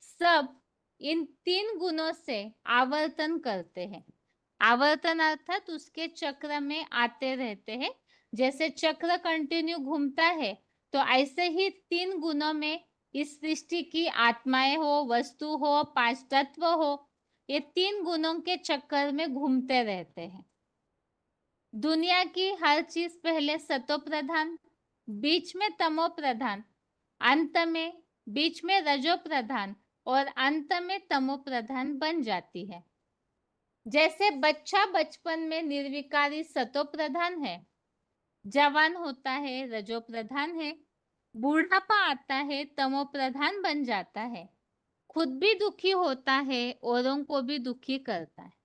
सब इन तीन गुणों से आवर्तन करते हैं। आवर्तन अर्थात उसके चक्र में आते रहते हैं। जैसे चक्र कंटिन्यू घूमता है, तो ऐसे ही तीन गुणों में इस सृष्टि की आत्माएं हो, वस्तु हो, पांच तत्व हो, ये तीन गुणों के चक्कर में घूमते रहते हैं। दुनिया की हर चीज पहले सतो प्रधान, बीच में तमो प्रधान, अंत में बीच में रजो प्रधान और अंत में तमो प्रधान बन जाती है। जैसे बच्चा बचपन में निर्विकारी सतो प्रधान है, जवान होता है रजो प्रधान है, बूढ़ापा आता है तमो प्रधान बन जाता है, खुद भी दुखी होता है, औरों को भी दुखी करता है।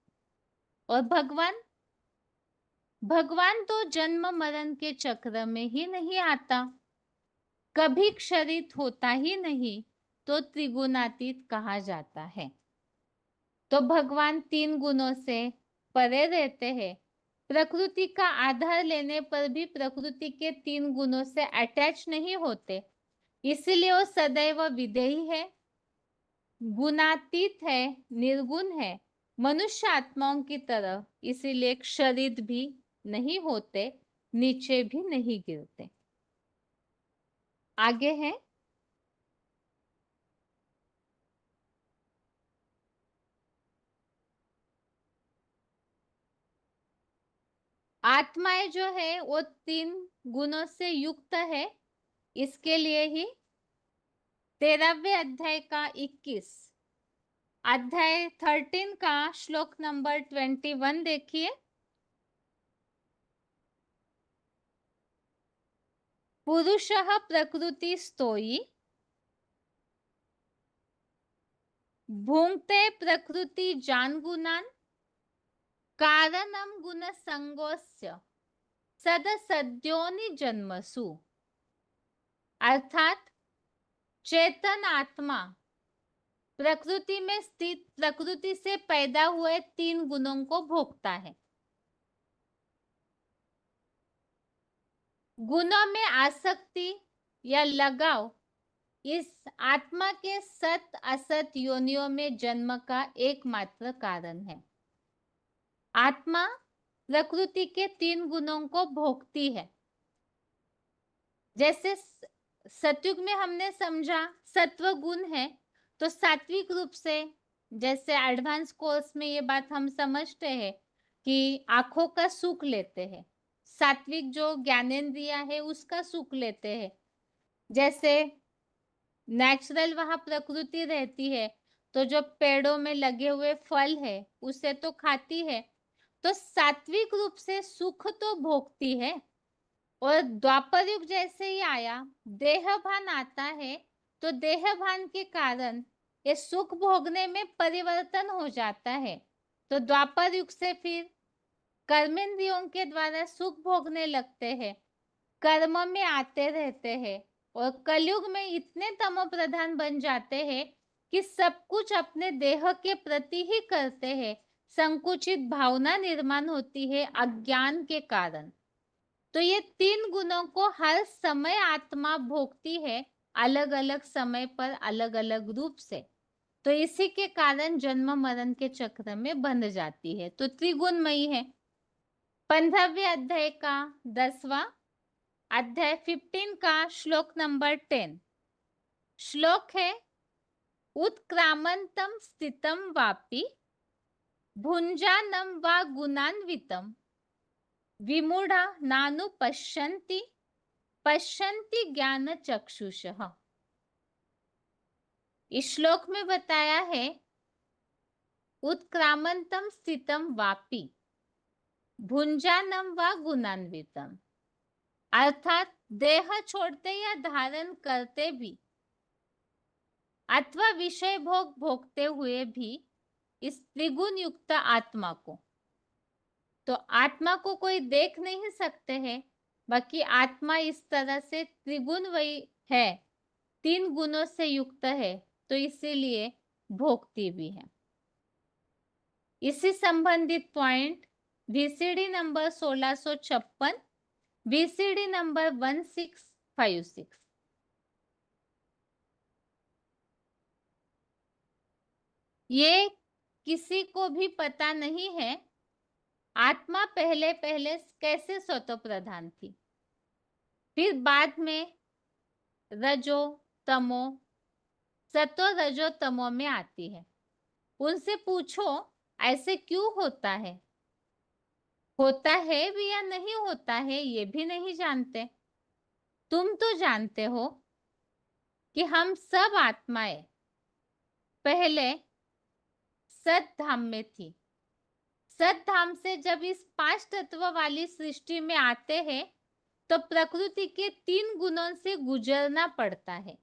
और भगवान तो जन्म मरण के चक्र में ही नहीं आता, कभी क्षरित होता ही नहीं, तो त्रिगुणातीत कहा जाता है। तो भगवान तीन गुणों से परे रहते हैं। प्रकृति का आधार लेने पर भी प्रकृति के तीन गुणों से अटैच नहीं होते, इसलिए वो सदैव विधेयी है, गुणातीत है, निर्गुण है, मनुष्य आत्माओं की तरह, इसीलिए क्षरित भी नहीं होते, नीचे भी नहीं गिरते। आगे है आत्माएं जो है वो तीन गुणों से युक्त है। इसके लिए ही 13वें अध्याय का 21, अध्याय 13 का श्लोक नंबर 21 देखिए। पुरुषः प्रकृति स्तोयी भुंक्ते प्रकृति जान गुणान कारणम गुण संगोस्य सद सद्योनि जन्मसु। अर्थात चेतन आत्मा प्रकृति में स्थित प्रकृति से पैदा हुए तीन गुणों को भोगता है। गुणों में आसक्ति या लगाव इस आत्मा के सत असत योनियों में जन्म का एकमात्र कारण है। आत्मा प्रकृति के तीन गुणों को भोगती है। जैसे सतयुग में हमने समझा सत्व गुण है, तो सात्विक रूप से, जैसे एडवांस कोर्स में ये बात हम समझते हैं कि आंखों का सुख लेते हैं, सात्विक जो ज्ञानेंद्रिया है उसका सुख लेते हैं। जैसे नेचुरल वहां प्रकृति रहती है, तो जो पेड़ों में लगे हुए फल है उसे तो खाती है, तो सात्विक रूप से सुख तो भोगती है। और द्वापर युग जैसे ही आया, देहभान आता है, तो देहभान के कारण ये सुख भोगने में परिवर्तन हो जाता है। तो द्वापर युग से फिर कर्मेंद्रियों के द्वारा सुख भोगने लगते हैं, कर्म में आते रहते हैं, और कलयुग में इतने तमो प्रधान बन जाते हैं कि सब कुछ अपने देह के प्रति ही करते हैं। संकुचित भावना निर्माण होती है अज्ञान के कारण। तो ये 3 गुणों को हर समय आत्मा भोगती है, अलग अलग समय पर अलग अलग रूप से। तो इसी के कारण जन्म मरण के चक्र में बंध जाती है। तो त्रिगुणमयी है। 15वें अध्याय का 10वां अध्याय 15 का श्लोक नंबर 10 श्लोक है, उत्क्रामंतम स्थितम वापि भुंजानम वा गुणान्वितम विमूढ़ा नानु पश्यन्ति पश्यन्ति ज्ञान चक्षुषः। इस श्लोक में बताया है, उत्क्रामंतम स्थितम वापि भुंजानम वा गुणान्वितम, अर्थात देह छोड़ते या धारण करते भी अथवा विषय भोग भोगते हुए भी इस त्रिगुण युक्त आत्मा को, तो आत्मा को कोई देख नहीं सकते हैं, बाकी आत्मा इस तरह से त्रिगुण वही है, 3 गुणों से युक्त है, तो इसीलिए भोगती भी है। इसी संबंधित point VCD number 1656, VCD number 1656। ये किसी को भी पता नहीं है आत्मा पहले पहले कैसे स्वतः प्रधान थी, फिर बाद में रजो तमो, सतो रजो तमो में आती है। उनसे पूछो ऐसे क्यों होता है भी या नहीं होता है, ये भी नहीं जानते। तुम तो जानते हो कि हम सब आत्माएं पहले सत धाम में थी। सत धाम से जब इस 5 तत्व वाली सृष्टि में आते हैं, तो प्रकृति के 3 गुणों से गुजरना पड़ता है।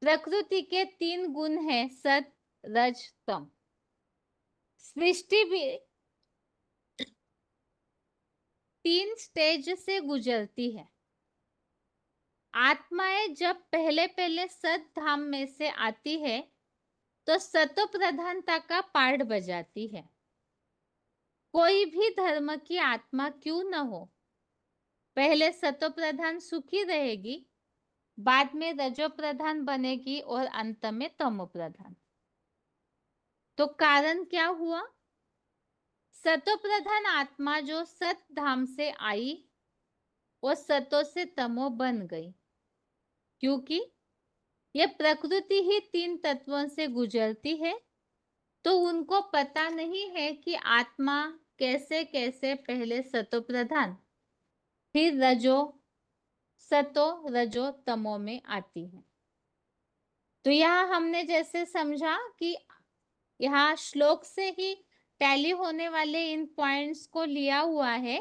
प्रकृति के 3 गुण हैं सत रज तम। सृष्टि भी 3 स्टेज से गुजरती है। आत्माएं जब पहले पहले सत धाम में से आती है, तो सतो प्रधानता का पाठ बजाती है। कोई भी धर्म की आत्मा क्यों न हो, पहले सतो प्रधान सुखी रहेगी, बाद में रजो प्रधान बनेगी और अंत में तमो प्रधान। तो कारण क्या हुआ? सतो प्रधान आत्मा जो सत धाम से आई, वो सतो से तमो बन गई, क्योंकि ये प्रकृति ही 3 तत्वों से गुजरती है। तो उनको पता नहीं है कि आत्मा कैसे कैसे पहले सतो प्रधान, फिर रजो सतो रजो तमो में आती है। तो यहाँ हमने जैसे समझा कि यहाँ श्लोक से ही टैली होने वाले इन पॉइंट्स को लिया हुआ है,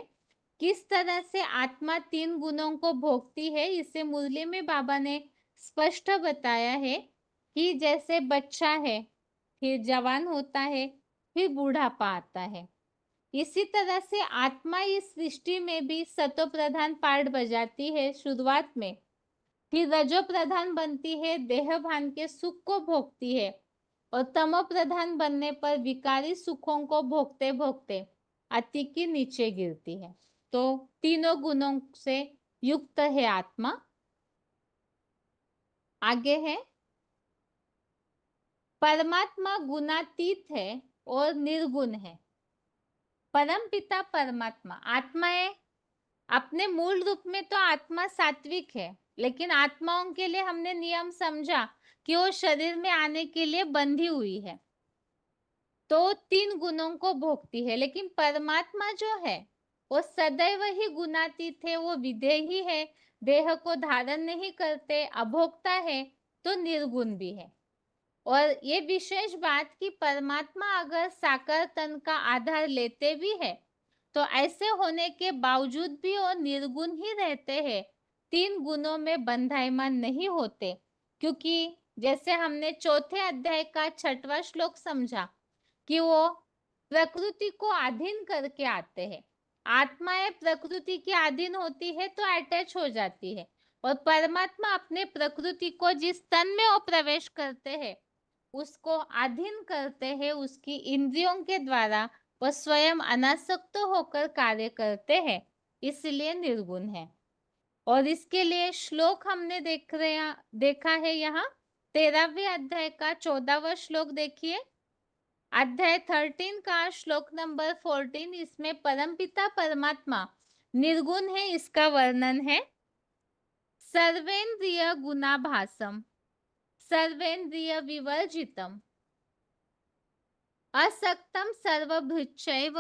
किस तरह से आत्मा 3 गुणों को भोगती है। इसे मुरली में बाबा ने स्पष्ट बताया है कि जैसे बच्चा है, फिर जवान होता है, फिर बूढ़ापा आता है, इसी तरह से आत्मा इस सृष्टि में भी सतो प्रधान पार्ट बजाती है शुरुआत में, फिर रजो प्रधान बनती है, देह भान के सुख को भोगती है, और तमो प्रधान बनने पर विकारी सुखों को भोगते भोगते अति के नीचे गिरती है। तो तीनों गुणों से युक्त है आत्मा। आगे है, परमात्मा गुणातीत है और निर्गुण है। परम पिता परमात्मा, आत्माएं अपने मूल रूप में तो आत्मा सात्विक है, लेकिन आत्माओं के लिए हमने नियम समझा कि वो शरीर में आने के लिए बंधी हुई है, तो 3 गुणों को भोगती है। लेकिन परमात्मा जो है वो सदैव ही गुणातीत है, वो विदेही है, देह को धारण नहीं करते, अभोक्ता है, तो निर्गुण भी है। और ये विशेष बात कि परमात्मा अगर साकार तन का आधार लेते भी है, तो ऐसे होने के बावजूद भी वो निर्गुण ही रहते हैं, 3 गुणों में बंधायमान नहीं होते, क्योंकि जैसे हमने चौथे अध्याय का 6वां श्लोक समझा कि वो प्रकृति को अधीन करके आते हैं। आत्माएं प्रकृति के अधीन होती है तो अटैच हो जाती है, और परमात्मा अपने प्रकृति को जिस तन में वो प्रवेश करते हैं उसको अधीन करते हैं, उसकी इंद्रियों के द्वारा वह स्वयं अनासक्त होकर कार्य करते हैं, इसलिए निर्गुण है। और इसके लिए श्लोक हमने देखा है यहाँ 13वें अध्याय का 14वां श्लोक देखिए। अध्याय 13 का श्लोक नंबर 14, इसमें परमपिता परमात्मा निर्गुण है, इसका वर्णन है। सर्वेन्द्रिय गुणाभासम सर्वेन्द्रिय विवर्जितम असक्तम सर्वभृच्चैव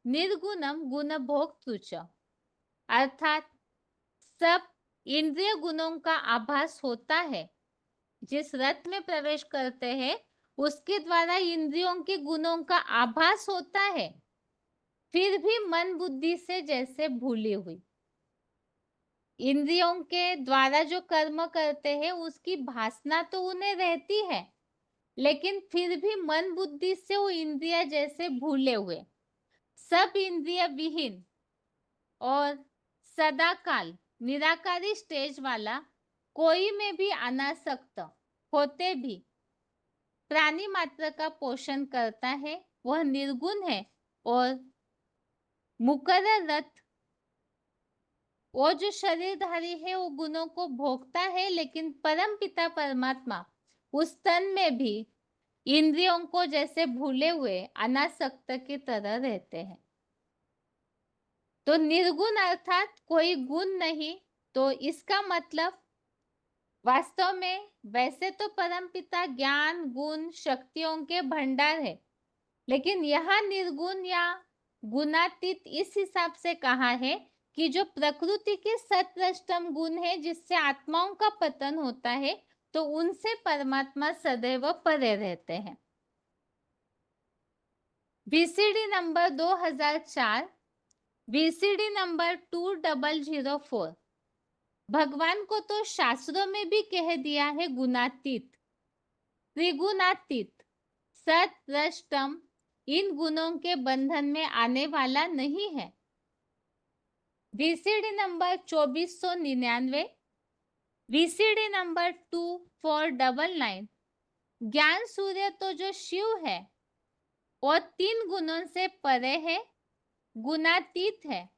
निर्गुणम गुणभोक्तृ च। अर्थात सब इंद्रिय गुणों का आभास होता है। जिस रथ में प्रवेश करते हैं उसके द्वारा इंद्रियों के गुणों का आभास होता है, फिर भी मन बुद्धि से जैसे भूली हुई। इंद्रियों के द्वारा जो कर्म करते हैं उसकी भासना तो उन्हें रहती है, लेकिन फिर भी मन बुद्धि से वो इंद्रिय जैसे भूले हुए, सब इंद्रिय विहीन और सदाकाल निराकारी स्टेज वाला कोई में भी अनासक्त होते भी प्राणी मात्र का पोषण करता है, वह निर्गुण है। और मुकर्रर रथ वो जो शरीरधारी है वो गुणों को भोगता है, लेकिन परम पिता परमात्मा उस तन में भी इंद्रियों को जैसे भूले हुए अनासक्त की तरह रहते हैं। तो निर्गुण अर्थात कोई गुण नहीं, तो इसका मतलब वास्तव में वैसे तो परमपिता ज्ञान गुण शक्तियों के भंडार है, लेकिन यहाँ निर्गुण या गुणातीत इस हिसाब से कहा है कि जो प्रकृति के सत्वष्टम गुण है जिससे आत्माओं का पतन होता है, तो उनसे परमात्मा सदैव परे रहते हैं। VCD number 2004, VCD number 2004। भगवान को तो शास्त्रों में भी कह दिया है गुणातीत, त्रिगुणातीत, सत्वष्टम इन गुणों के बंधन में आने वाला नहीं है। VCD number 2499, VCD number 2499। ज्ञान सूर्य तो जो शिव है और 3 गुणों से परे है, गुणातीत है,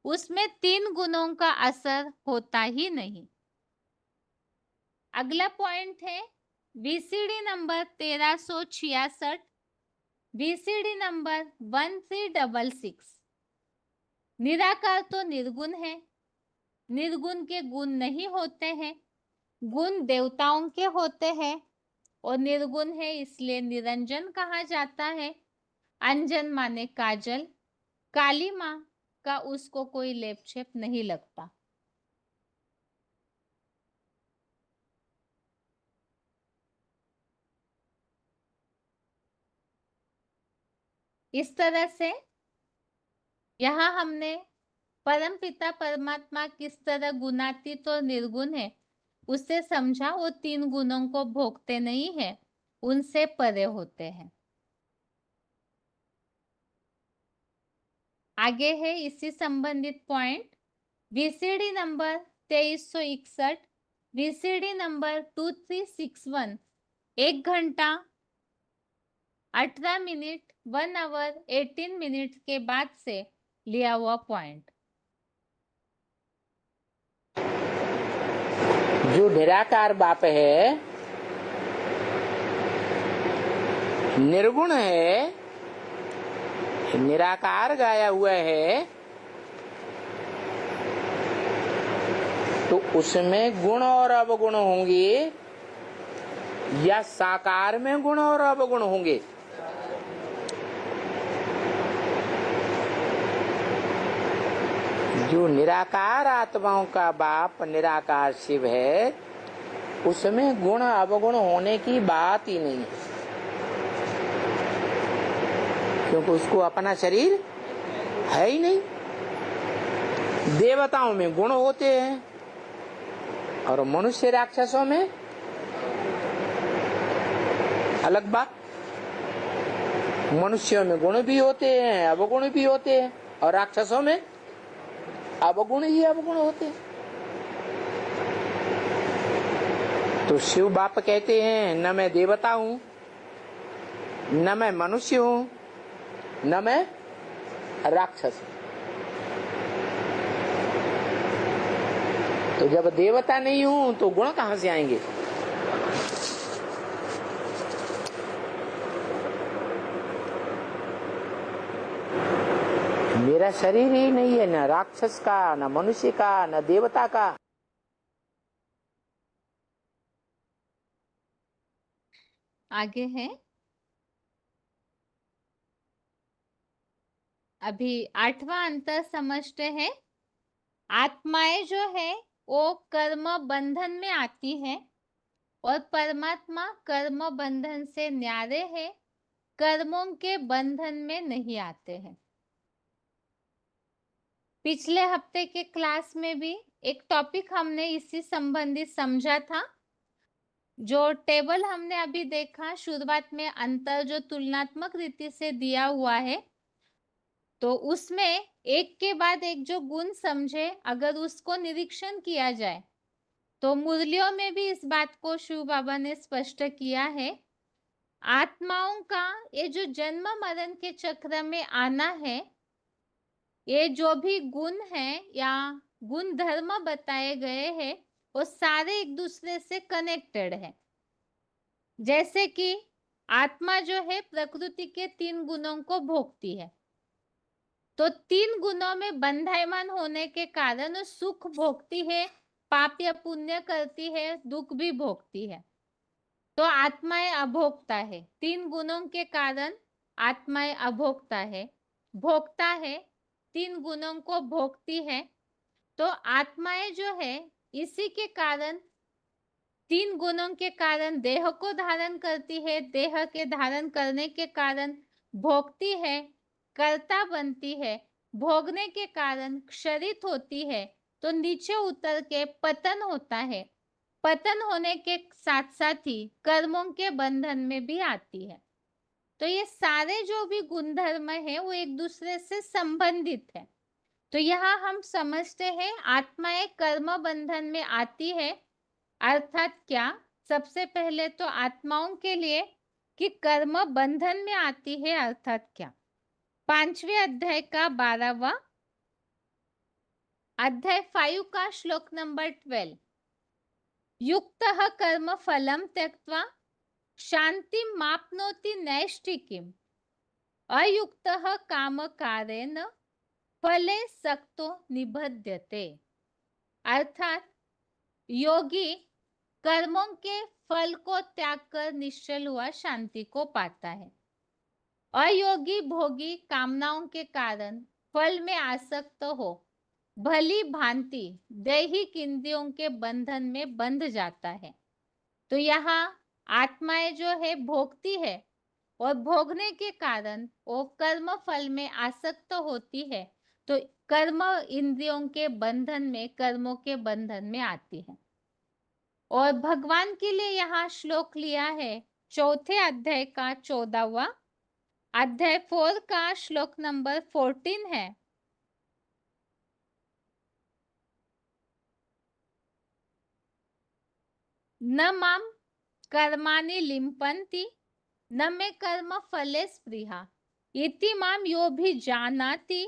उसमें 3 गुणों का असर होता ही नहीं। अगला पॉइंट है VCD नंबर 1366, VCD नंबर 1366। निराकार तो निर्गुण है, निर्गुण के गुण नहीं होते हैं, गुण देवताओं के होते हैं, और निर्गुण है इसलिए निरंजन कहा जाता है। अंजन माने काजल, काली माँ का उसको कोई लेप छेप नहीं लगता। इस तरह से यहाँ हमने परम पिता परमात्मा किस तरह गुणातीत और निर्गुण है उससे समझा। वो 3 गुणों को भोगते नहीं है, उनसे परे होते हैं। आगे है इसी संबंधित point VCD number 2361, VCD number 2361। 1 घंटा 18 मिनट 1 आवर 18 मिनट के बाद से लिया हुआ पॉइंट। जो निराकार बाप है, निर्गुण है, निराकार गाया हुआ है, तो उसमें गुण और अवगुण होंगे या साकार में गुण और अवगुण होंगे? जो निराकार आत्माओं का बाप निराकार शिव है, उसमें गुण अवगुण होने की बात ही नहीं है, क्योंकि उसको अपना शरीर है ही नहीं। देवताओं में गुण होते हैं और मनुष्य राक्षसों में अलग बात। मनुष्यों में गुण भी होते हैं, अवगुण भी होते हैं, और राक्षसों में अवगुण ही अवगुण होते हैं। तो शिव बाप कहते हैं, न मैं देवता हूं, न मैं मनुष्य हूं, न मैं राक्षस हूं। तो जब देवता नहीं हूं तो गुण कहां से आएंगे? मेरा शरीर ही नहीं है, न राक्षस का, न मनुष्य का, न देवता का। आगे है, अभी 8वां अंतर समझते हैं। आत्माएं जो है वो कर्म बंधन में आती है और परमात्मा कर्म बंधन से न्यारे है, कर्मों के बंधन में नहीं आते हैं। पिछले हफ्ते के क्लास में भी एक टॉपिक हमने इसी संबंधित समझा था। जो टेबल हमने अभी देखा शुरुआत में, अंतर जो तुलनात्मक रीति से दिया हुआ है, तो उसमें एक के बाद एक जो गुण समझे, अगर उसको निरीक्षण किया जाए तो मुरलियों में भी इस बात को शिव बाबा ने स्पष्ट किया है। आत्माओं का ये जो जन्म मरण के चक्र में आना है, ये जो भी गुण है या गुण धर्म बताए गए हैं, वो सारे एक दूसरे से कनेक्टेड है। जैसे कि आत्मा जो है प्रकृति के 3 गुणों को भोगती है, तो 3 गुणों में बंधायमान होने के कारण सुख भोगती है, पाप या पुण्य करती है, दुख भी भोगती है। तो आत्माएं अभोक्ता है। 3 गुणों के कारण आत्माएं अभोक्ता है, भोगता है, 3 गुणों को भोगती है। तो आत्माएं जो है इसी के कारण, 3 गुणों के कारण देह को धारण करती है, देह के धारण करने के कारण भोगती है, कर्ता बनती है, भोगने के कारण क्षरित होती है, तो नीचे उतर के पतन होता है, पतन होने के साथ साथ ही कर्मों के बंधन में भी आती है। तो ये सारे जो भी गुणधर्म है वो एक दूसरे से संबंधित है। तो यहाँ हम समझते हैं आत्माएं कर्म बंधन में आती है, अर्थात क्या? सबसे पहले तो आत्माओं के लिए कि कर्म बंधन में आती है अर्थात क्या? 5वें अध्याय का 12वां अध्याय 5 का श्लोक नंबर 12। युक्तः कर्म फलम त्यक्त्वा शांतिं माप्नोति नैष्ठिकीम् अयुक्तः कामकारेण फले सक्तो निबध्यते। अर्थात योगी कर्मों के फल को त्याग कर निश्चल हुआ शांति को पाता है। अयोगी भोगी कामनाओं के कारण फल में आसक्त हो भली भांति दैहिक इंद्रियों के बंधन में बंध जाता है। तो यहाँ आत्माएं जो है भोगती है और भोगने के कारण वो कर्म फल में आसक्त होती है, तो कर्म इंद्रियों के बंधन में, कर्मों के बंधन में आती है। और भगवान के लिए यहाँ श्लोक लिया है 4थे अध्याय का 14वां अध्याय 4 का श्लोक नंबर 14 है। न माम कर्माणि लिम्पन्ति न मे कर्म फले स्पृहा इति माम यो भी जानाति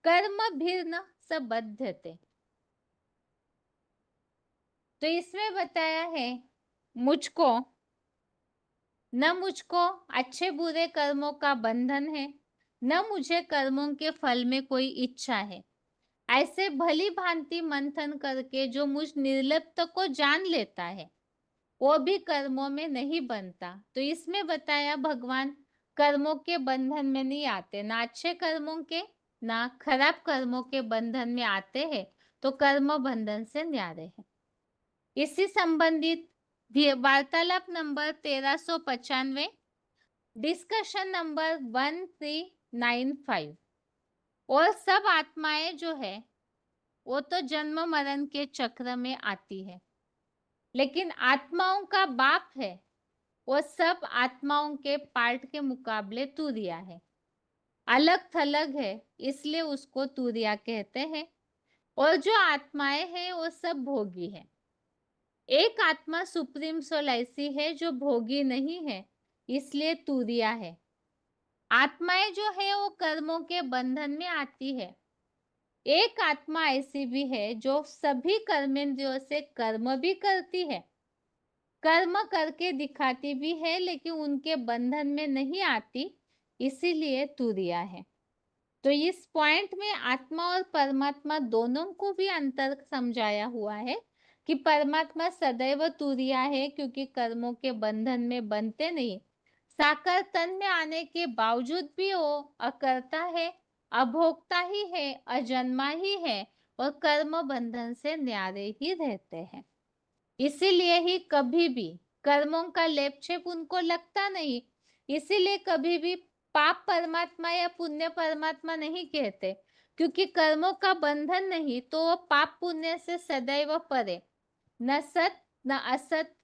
कर्म भिर्न सबध्यते। तो इसमें बताया है मुझको अच्छे बुरे कर्मों का बंधन है, न मुझे कर्मों के फल में कोई इच्छा है। ऐसे भली भांति मंथन करके जो मुझ निर्लिप्त को जान लेता है वो भी कर्मों में नहीं बनता। तो इसमें बताया भगवान कर्मों के बंधन में नहीं आते, ना अच्छे कर्मों के ना खराब कर्मों के बंधन में आते हैं, तो कर्म बंधन से न्यारे है। इसी संबंधित वार्तालाप नंबर 1395, डिस्कशन नंबर 1395। और सब आत्माएं जो है वो तो जन्म मरण के चक्र में आती है, लेकिन आत्माओं का बाप है वो सब आत्माओं के पार्ट के मुकाबले तूरिया है, अलग थलग है, इसलिए उसको तूरिया कहते हैं। और जो आत्माएं हैं वो सब भोगी है। एक आत्मा सुप्रीम सोल ऐसी है जो भोगी नहीं है, इसलिए तूरिया है। आत्माएं जो है वो कर्मों के बंधन में आती है। एक आत्मा ऐसी भी है जो सभी कर्मेंद्रियों से कर्म भी करती है, कर्म करके दिखाती भी है, लेकिन उनके बंधन में नहीं आती, इसीलिए तुरिया है। तो इस पॉइंट में आत्मा और परमात्मा दोनों को भी अंतर समझाया हुआ है कि परमात्मा सदैव तुरिया है क्योंकि कर्मों के बंधन में बंधते नहीं, साकार तन में आने के बावजूद भी वो अकर्ता है, अभोक्ता ही है, अजन्मा ही है और कर्म बंधन से न्यारे ही रहते हैं। इसीलिए ही कभी भी कर्मों का लेप छेप उनको लगता नहीं, इसीलिए कभी भी पाप परमात्मा या पुण्य परमात्मा नहीं कहते, क्योंकि कर्मों का बंधन नहीं, तो वो पाप पुण्य से सदैव परे, न सत न असत,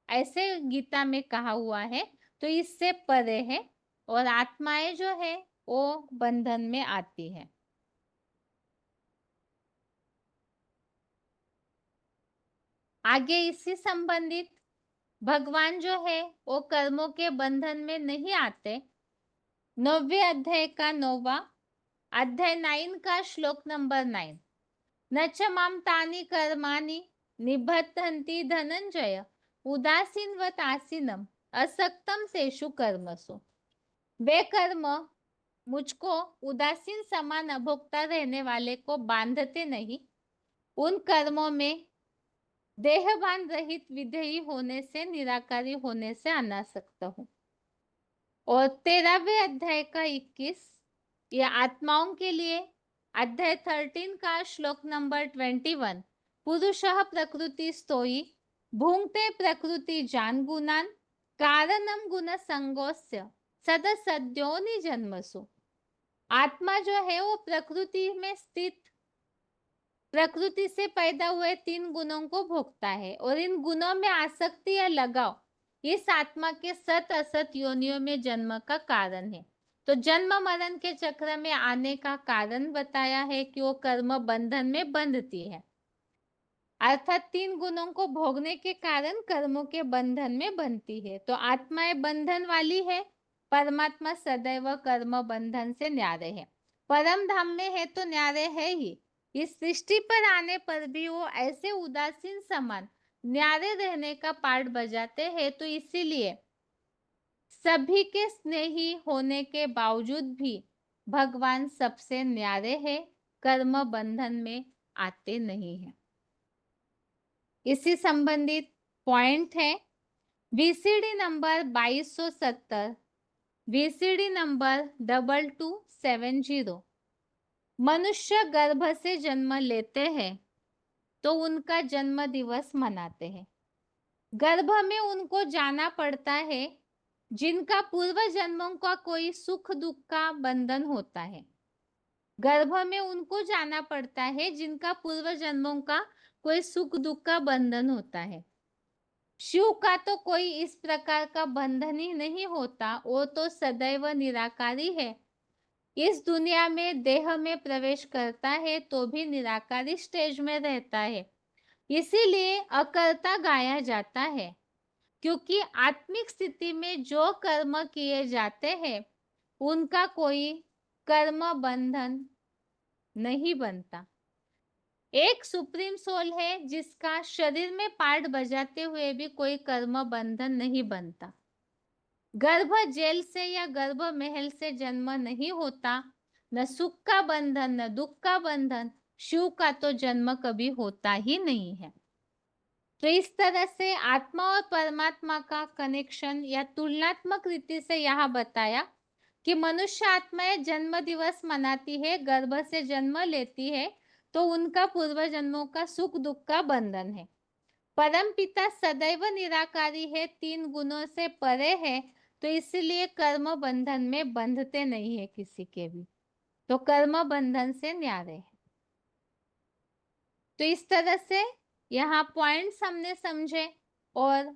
ऐसे गीता में कहा हुआ है, तो इससे परे है। और आत्माएं जो है वो बंधन में आती है। आगे इसी संबंधित भगवान जो है वो कर्मों के बंधन में नहीं आते। 9वें अध्याय का 9वां अध्याय 9 का श्लोक नंबर 9, न च माम तानि कर्माणि निबद्धन्ति धनंजय उदासीनवत आसीनम असक्तम तेषु कर्मसु। वे कर्म मुझको उदासीन समान अभोक्ता रहने वाले को बांधते नहीं, उन कर्मों में देहभान रहित विधेयी होने से, निराकारी होने से अनासक्त हूं। और 13वें अध्याय का 21 ये आत्माओं के लिए, अध्याय 13 का श्लोक नंबर 21, पुरुषः प्रकृति स्तोयी भुंक्ते प्रकृति जान गुणान कारणम गुण संगोस्य सदसद्योनि जन्मसु। आत्मा जो है वो प्रकृति में स्थित, प्रकृति से पैदा हुए 3 गुणों को भोगता है और इन गुणों में आसक्ति या लगाव इस आत्मा के सत असत योनियों में जन्म का कारण है। तो जन्म मरण के चक्र में आने का कारण बताया है कि वो कर्म बंधन में बंधती है, अर्थात 3 गुणों को भोगने के कारण कर्मों के बंधन में बंधती है। तो आत्माएं बंधन वाली है, परमात्मा सदैव कर्म बंधन से न्यारे है, परम धाम में है तो न्यारे है ही। इस सृष्टि पर आने पर भी वो ऐसे उदासीन समान न्यारे रहने का पार्ट बजाते हैं। तो इसीलिए सभी के स्नेही होने के बावजूद भी भगवान सबसे न्यारे हैं, कर्म बंधन में आते नहीं हैं। इसी संबंधित पॉइंट है वीसीडी नंबर 2270, वीसीडी नंबर 2270। मनुष्य गर्भ से जन्म लेते हैं तो उनका जन्म दिवस मनाते हैं। गर्भ में उनको जाना पड़ता है जिनका पूर्व जन्मों का कोई सुख दुख का बंधन होता है। गर्भ में उनको जाना पड़ता है जिनका पूर्व जन्मों का कोई सुख दुख का बंधन होता है। शिव का तो कोई इस प्रकार का बंधन ही नहीं होता, वो तो सदैव निराकारी है। इस दुनिया में देह में प्रवेश करता है तो भी निराकारी स्टेज में रहता है, इसीलिए अकर्ता गाया जाता है, क्योंकि आत्मिक स्थिति में जो कर्म किए जाते हैं उनका कोई कर्म बंधन नहीं बनता। एक सुप्रीम सोल है जिसका शरीर में पार्ट बजाते हुए भी कोई कर्म बंधन नहीं बनता। गर्भ जेल से या गर्भ महल से जन्म नहीं होता, न सुख का बंधन न दुख का बंधन। शिव का तो जन्म कभी होता ही नहीं है। तो इस तरह से आत्मा और परमात्मा का कनेक्शन या तुलनात्मक रीति से यहाँ बताया कि मनुष्य आत्माएं जन्म दिवस मनाती है, गर्भ से जन्म लेती है तो उनका पूर्व जन्मों का सुख दुख का बंधन है। परम पिता सदैव निराकारी है, 3 गुणों से परे है, तो इसलिए कर्म बंधन में बंधते नहीं है किसी के भी। तो कर्म बंधन से न्यारे है। तो इस तरह से यहाँ पॉइंट्स हमने समझे, और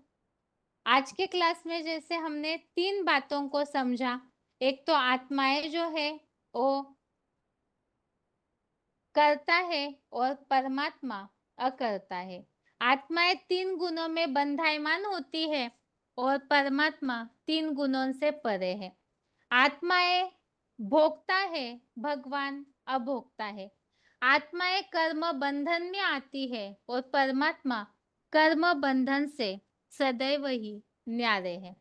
आज के क्लास में जैसे हमने 3 बातों को समझा। एक तो आत्माएं जो है वो करता है और परमात्मा अकर्ता है। आत्माएं 3 गुणों में बंधायमान होती है और परमात्मा 3 गुणों से परे है। आत्माएं भोगता है, भगवान अभोक्ता है। आत्माएं कर्म बंधन में आती है और परमात्मा कर्म बंधन से सदैव ही न्यारे है।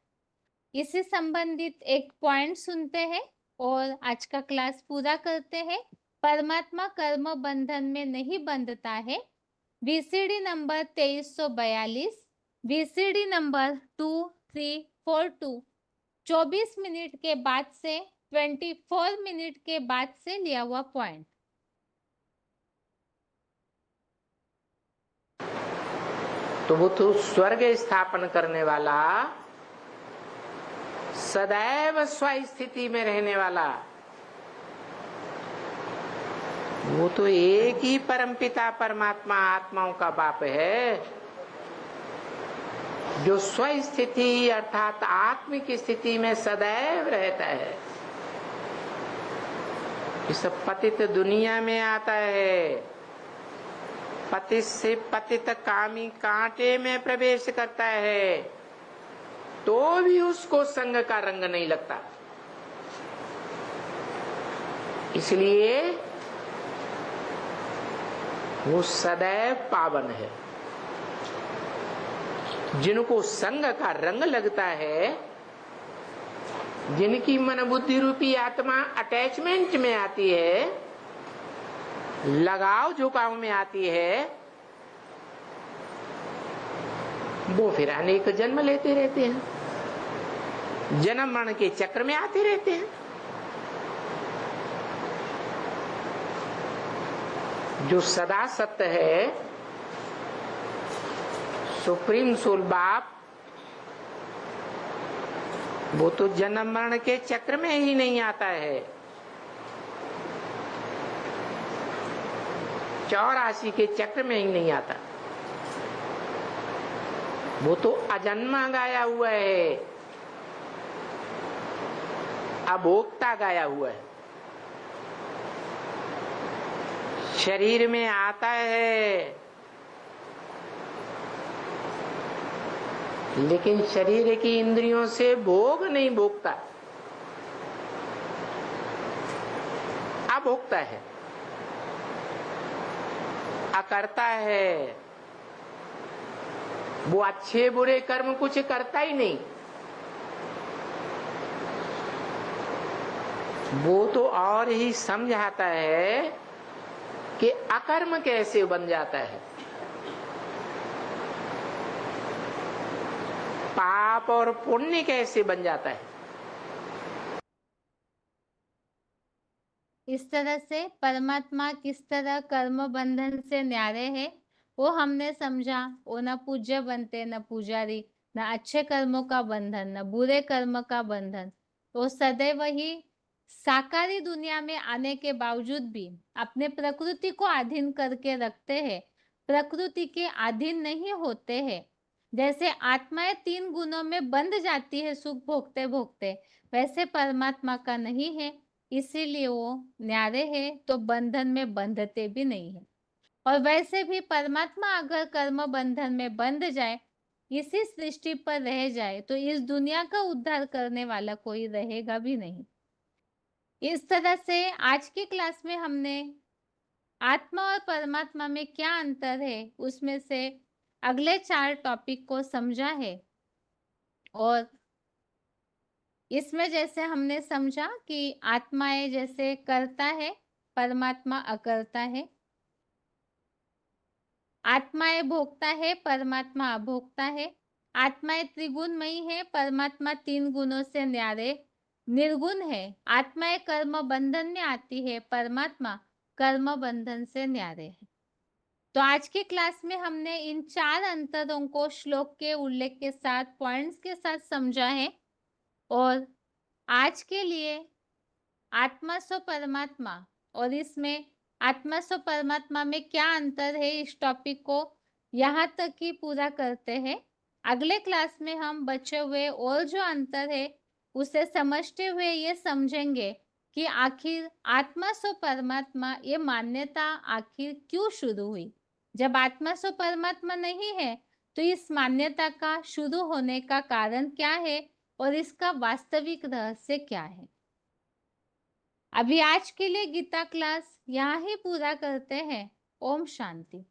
इससे संबंधित एक पॉइंट सुनते हैं और आज का क्लास पूरा करते हैं। परमात्मा कर्म बंधन में नहीं बंधता है। VCD number 2342, VCD number 2342 24 minute के बाद से 24 मिनट के बाद से लिया हुआ पॉइंट। तो वो तो स्वर्ग स्थापन करने वाला, सदैव स्वस्थिति में रहने वाला, वो तो एक ही परमपिता परमात्मा आत्माओं का बाप है, जो स्वस्थिति अर्थात आत्मिक स्थिति में सदैव रहता है। इस पतित दुनिया में आता है, पतित से पतित कामी कांटे में प्रवेश करता है, तो भी उसको संग का रंग नहीं लगता। इसलिए वो सदैव पावन है। जिनको संग का रंग लगता है, जिनकी मन बुद्धि रूपी आत्मा अटैचमेंट में आती है, लगाव झुकाव में आती है, वो फिर अनेक जन्म लेते रहते हैं, जन्म मरण के चक्र में आते रहते हैं। जो सदा सत्य है, सुप्रीम सोल बाप, वो तो जन्म मरण के चक्र में ही नहीं आता है, 84 के चक्र में ही नहीं आता। वो तो अजन्मा गाया हुआ है, अभोक्ता गाया हुआ है। शरीर में आता है, लेकिन शरीर की इंद्रियों से भोग नहीं भोगता, अभोक्ता है, अकर्ता है। वो अच्छे बुरे कर्म कुछ करता ही नहीं, वो तो और ही समझाता है कि अकर्म कैसे बन जाता है, पाप और पुण्य कैसे बन जाता है। इस तरह से परमात्मा किस तरह कर्म बंधन से न्यारे है वो हमने समझा। वो न पूज्य बनते, न पुजारी, न अच्छे कर्मों का बंधन, न बुरे कर्म का बंधन। वो सदैव ही साकारी दुनिया में आने के बावजूद भी अपने प्रकृति को अधीन करके रखते हैं, प्रकृति के अधीन नहीं होते हैं। जैसे आत्माएं 3 गुणों में बंध जाती है सुख भोगते भोगते, वैसे परमात्मा का नहीं है, इसीलिए वो न्यारे है तो बंधन में बंधते भी नहीं है। और वैसे भी परमात्मा अगर कर्म बंधन में बंध जाए, इसी सृष्टि पर रह जाए, तो इस दुनिया का उद्धार करने वाला कोई रहेगा भी नहीं। इस तरह से आज की क्लास में हमने आत्मा और परमात्मा में क्या अंतर है उसमें से अगले 4 टॉपिक को समझा है। और इसमें जैसे हमने समझा कि आत्माएं जैसे करता है, परमात्मा अकर्ता है। आत्माएं भोगता है, परमात्मा अभोक्ता है। आत्माएं त्रिगुणमयी है, परमात्मा 3 गुणों से न्यारे निर्गुण है। आत्माएं कर्म बंधन में आती है, परमात्मा कर्म बंधन से न्यारे है। तो आज की क्लास में हमने इन 4 अंतरों को श्लोक के उल्लेख के साथ, पॉइंट्स के साथ समझा है। और आज के लिए आत्मा सो परमात्मा, और इसमें आत्मा सो परमात्मा में क्या अंतर है, इस टॉपिक को यहाँ तक ही पूरा करते हैं। अगले क्लास में हम बचे हुए और जो अंतर है उसे समझते हुए ये समझेंगे कि आखिर आत्मा सो परमात्मा ये मान्यता आखिर क्यों शुरू हुई। जब आत्मा सो परमात्मा नहीं है तो इस मान्यता का शुरू होने का कारण क्या है और इसका वास्तविक रहस्य क्या है। अभी आज के लिए गीता क्लास यहाँ ही पूरा करते हैं। ओम शांति।